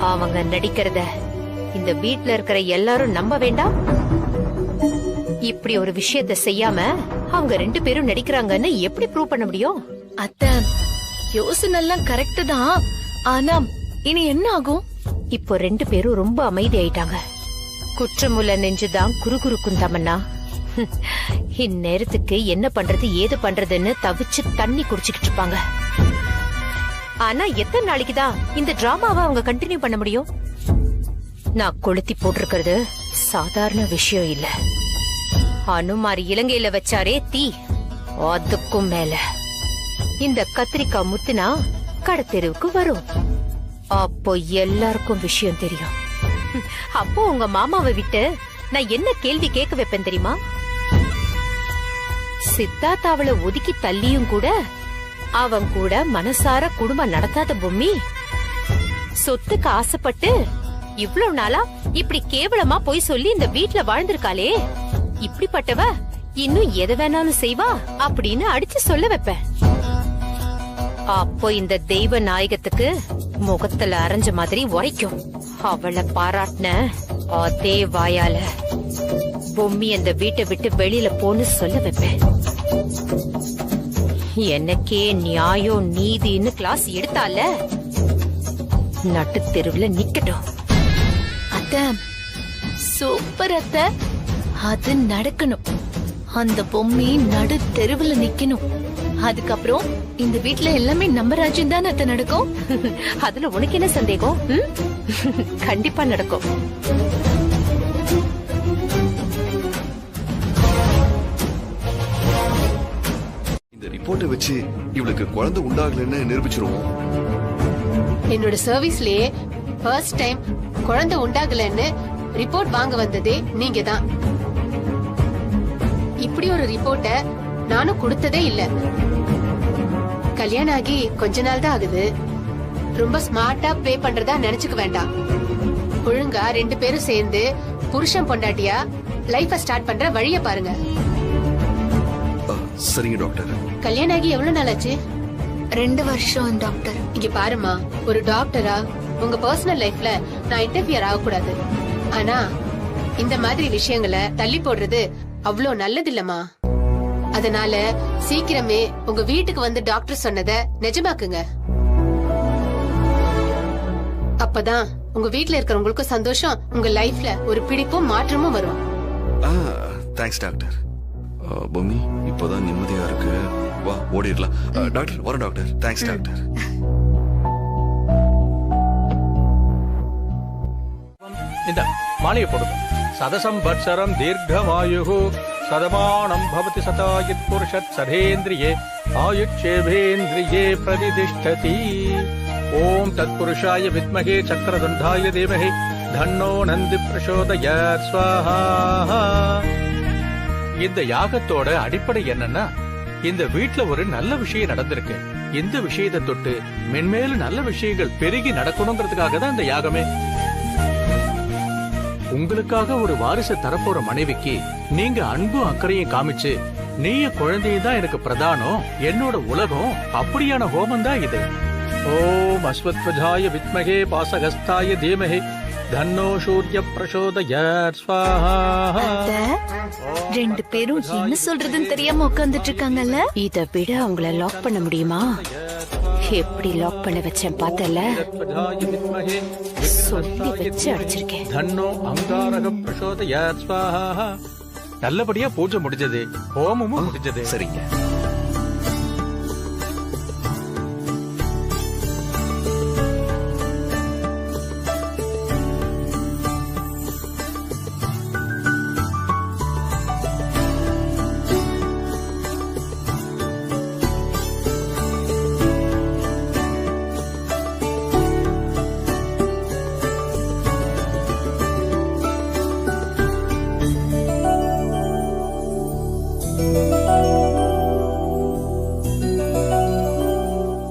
அவங்க நடிக்கிறத இந்த வீட்ல இருக்கிற எல்லாரும் நம்ப வேண்டாம். இப்படி ஒரு விஷயத்த செய்யாம அவங்க 2 பேரும் நடிக்கிறாங்கன்னு எப்படி ப்ரூவ் பண்ண முடியும்? அத்தை, யோசனை எல்லாம் கரெக்ட் தான். ஆனா இனி என்ன ஆகும்? இப்போ 2 பேரும் ரொம்ப அமைதி ஆயிட்டாங்க. குற்றமுள்ள நெஞ்சுதான் குறுகுறுக்கும் தமன்னா. இந்நேரத்துக்கு என்ன பண்றது ஏது பண்றதுன்னு தவிச்சு தண்ணி குடிச்சுக்கிட்டு இருப்பாங்க. ஆனா எத்தனை நாளைக்குதான் இந்த டிராமாவை அவங்க கண்டினியூ பண்ண முடியும்? நான் கொளுத்தி போட்டிருக்கிறது சாதாரண விஷயம் இல்ல. அனுமாரி இலங்கையில வச்சாரே தீ, அதுக்கும் மேல இந்த கத்திரிக்காய் முத்துனா கடத்தெருவுக்கு வரும். அப்போ எல்லாருக்கும் விஷயம் தெரியும். அப்போ உங்க மாமாவை விட்டு நான் என்ன கேள்வி கேட்க வைப்பேன் தெரியுமா? சித்தார்த் அவளை ஒதுக்கி தள்ளியும் கூட அவன் கூட மனசார குடும்பம் நடத்தாத பொம்மி சொத்துக்கு ஆசைப்பட்டு இவ்வளவு நாளா இப்படி கேவலமா போய் சொல்லி இந்த வீட்ல வாழ்ந்திருக்காளே, இப்படிப்பட்டவ இன்னும் எதை வேணாலும் செய்வா அப்படின்னு அடிச்சு சொல்ல வைப்பேன். அப்போ இந்த தெய்வ நாயகத்துக்கு முகத்துல அரைஞ்ச மாதிரி உரைக்கும். அவளை பாராட்டின அதே வாயால பொம்மி அந்த வீட்டை விட்டு வெளியில போன்னு சொல்ல வைப்பேன். எனக்கே நியாயம் நீதின்னு கிளாஸ் எடுத்தால நட்டு தெருவுல நிக்கட்டும். அத்த சூப்பர் அத்த, அது நடக்கணும். அந்த பொம்மி நடு தெருவுல நிக்கணும். அதுக்கப்புறம் இந்த வீட்ல எல்லாமே நம்ம ராஜ்யம் தான் அத்த நடக்கும். அதுல உனக்கு என்ன சந்தேகம்? கண்டிப்பா நடக்கும். இந்த ரிப்போர்ட்டை வச்சு இவளுக்கு குழந்தை உண்டாகலன்னு நிரூபிச்சிருவோம். என்னோட சர்வீஸ்லயே ஃபர்ஸ்ட் டைம் குழந்தை உண்டாகலன்னு ரிப்போர்ட் வாங்க வந்ததே நீங்க தான். இப்படி ஒரு ரிப்போர்ட்ட நானும் கொடுத்ததே இல்ல. கல்யாணம் ஆகி கொஞ்ச நாள் தான் ஆகுது. ரொம்ப ஸ்மார்ட்டா ப்ளே பண்றதா நினைச்சுக்க வேண்டாம். ஒழுங்கா 2 பேரும் சேர்ந்து புருஷன் பொண்டாட்டியா லைஃப ஸ்டார்ட் பண்ற வழிய பாருங்க. சரிங்க டாக்டர். கல்யாணம் ஆகி எவ்வளவு நாள் ஆச்சு? 2 வருஷம் டாக்டர். இங்க பாருமா, ஒரு டாக்டரா உங்க பர்சனல் லைஃப்ல நான் இன்டர்ஃபியர் ஆகக்கூடாது. ஆனா இந்த மாதிரி விஷயங்களை தள்ளி போடுறது அவ்வளோ நல்லது இல்லம்மா. அதனால சீக்கிரமே உங்க வீட்டுக்கு வந்து டாக்டர் சொன்னதை நிஜமாக்குங்க. அப்பதான் உங்க வீட்டுல இருக்கிறவங்களுக்கும் சந்தோஷம், உங்க லைஃப்ல ஒரு பிடிப்பும் மாற்றமும் வரும். Thanks doctor. பொம்மி இப்போதான் நிம்மதியா இருக்கு. வா ஓடிடலாம். டாக்டர் வர டாக்டர். Thanks doctor. இந்த மாலையை போடுங்க. சதசம் வத்சரம் தீர்க்கமாயு சதமானம் பவதி சதாயித் புருஷத் சதேந்திரியே ஆயுட்சேவேந்திரியே பிரதிதிஷ்டதி. ஓம் தத்புருஷாய வித்மஹே சக்கரதண்டாய தீமஹி தன்னோ நந்தி பிரசோதயாத் ஸ்வாஹா. இந்த யாகத்தோட அடிப்படை என்னன்னா, இந்த வீட்ல ஒரு நல்ல விஷயம் நடந்திருக்கு. இந்த விஷயத்தை தொட்டு மென்மேலும் நல்ல விஷயங்கள் பெருகி நடக்கணுங்கிறதுக்காக தான் இந்த யாகமே. உங்களுக்காக ஒரு வாரிசை தரப்போற மனைவிக்கு நீங்க அன்பும் அக்கறையும் காமிச்சு, நீய குழந்தையும் தான் எனக்கு பிரதானம், என்னோட உலகம், அப்படியான ஹோமம் தான் இது. ஓம் அஸ்வத்வஜாய வித்மஹே பாசகஸ்தாய தீமஹி தன்னோ சூரிய பிரசோதயாத் ஸ்வாஹா. 2 பேரும் என்ன சொல்றதுன்னு தெரியாம உட்கார்ந்துட்டு இருக்காங்கல்ல. இத விட அவங்கள லாக் பண்ண முடியுமா? எப்படி லாக் பண்ண வச்சேன் பார்த்தல. சொல்லி வச்சு அடிச்சிருக்கேன். தன்னோ அங்காரகம் பிரசோதயாத் ஸ்வாஹா. நல்லபடியா பூஜை முடிஞ்சது, ஹோமமும் முடிஞ்சது. சரிங்க.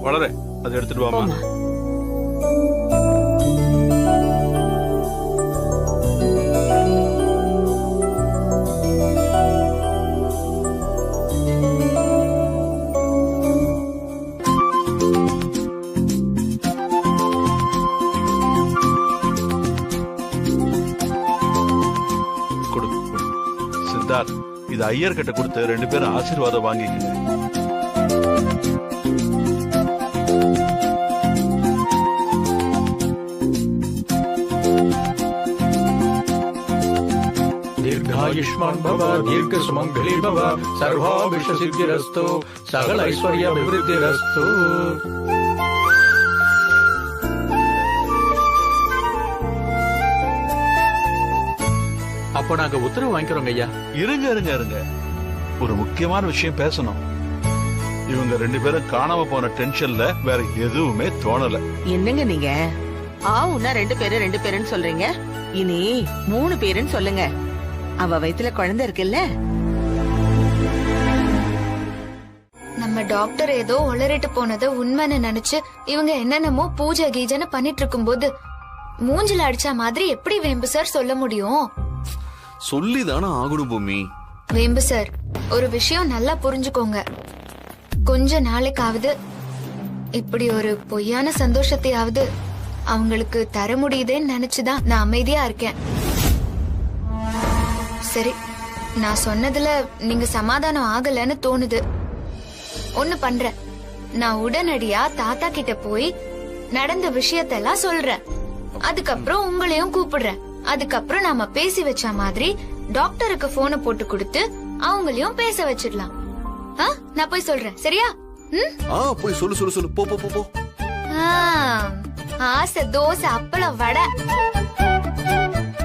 வளர அதை எடுத்துட்டு வாமா. கொடு. சித்தார்த், இது ஐயர் கிட்ட கொடுத்து 2 பேரும் ஆசீர்வாதம் வாங்கிக்கங்க. आयुष्मान भव दीर्घ सुमंगली भव सर्वाभिष्ट सिद्धिरस्तु सकल ऐश्वर्य अभिवृद्धिरस्तु. அப்போ நாங்க உத்தரவு வாங்கிக்கிறோங்க ஐயா. இருங்க இருங்க இருங்க, ஒரு முக்கியமான விஷயம் பேசணும். இவங்க 2 பேரும் காணாம போன டென்ஷன்ல வேற எதுவுமே தோணல. என்னங்க நீங்க ஆவுன்னா 2 பேருன்னு சொல்றீங்க. இனி 3 பேருன்னு சொல்லுங்க. அவ வயித்துல குழந்தை இருக்குல்ல. நம்ம டாக்டர் ஏதோ உளறிட்டு போனதை உண்மைன்னு நினைச்சு இவங்க என்னென்னமோ பூஜை கீஜன்னு பண்ணிட்டு இருக்கும்போது மூஞ்சில அடிச்ச மாதிரி எப்படி வேம்பு சார் சொல்ல முடியும்? சொல்லிதானே ஆகணும் பூமி. வேம்பு சார், ஒரு விஷயம் நல்லா புரிஞ்சுக்கோங்க. கொஞ்ச நாளைக்காவது இப்படி ஒரு பொய்யான சந்தோஷத்தையாவது அவங்களுக்கு தர முடியுதேன்னு நினைச்சுதான் நான் அமைதியா இருக்கேன். சரி, நான் சொன்னதுல நீங்க சமாதானம் ஆகலன்னு தோணுது. ஒண்ணு பண்றேன், நான் உடனடியா தாத்தா கிட்ட போய் நடந்த விஷயத்தெல்லாம் சொல்றேன். அதுக்கப்புறம் உங்களையும் கூப்பிடுறேன். அதுக்கப்புறம் நாம பேசி வச்ச மாதிரி டாக்டருக்கு போனை போட்டு கொடுத்து அவங்களையும் பேச வச்சிடலாம். நான் போய் சொல்றேன், சரியா? போய் சொல்லு போ போ போ. ஆசை தோசை அப்பளம் வடை.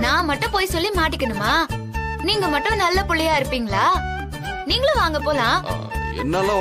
நான் மட்டும் போய் சொல்லி மாட்டிக்கணுமா? நீங்க மட்டும் நல்ல புள்ளையா இருப்பீங்களா? நீங்களும் வாங்க போலாம். என்னால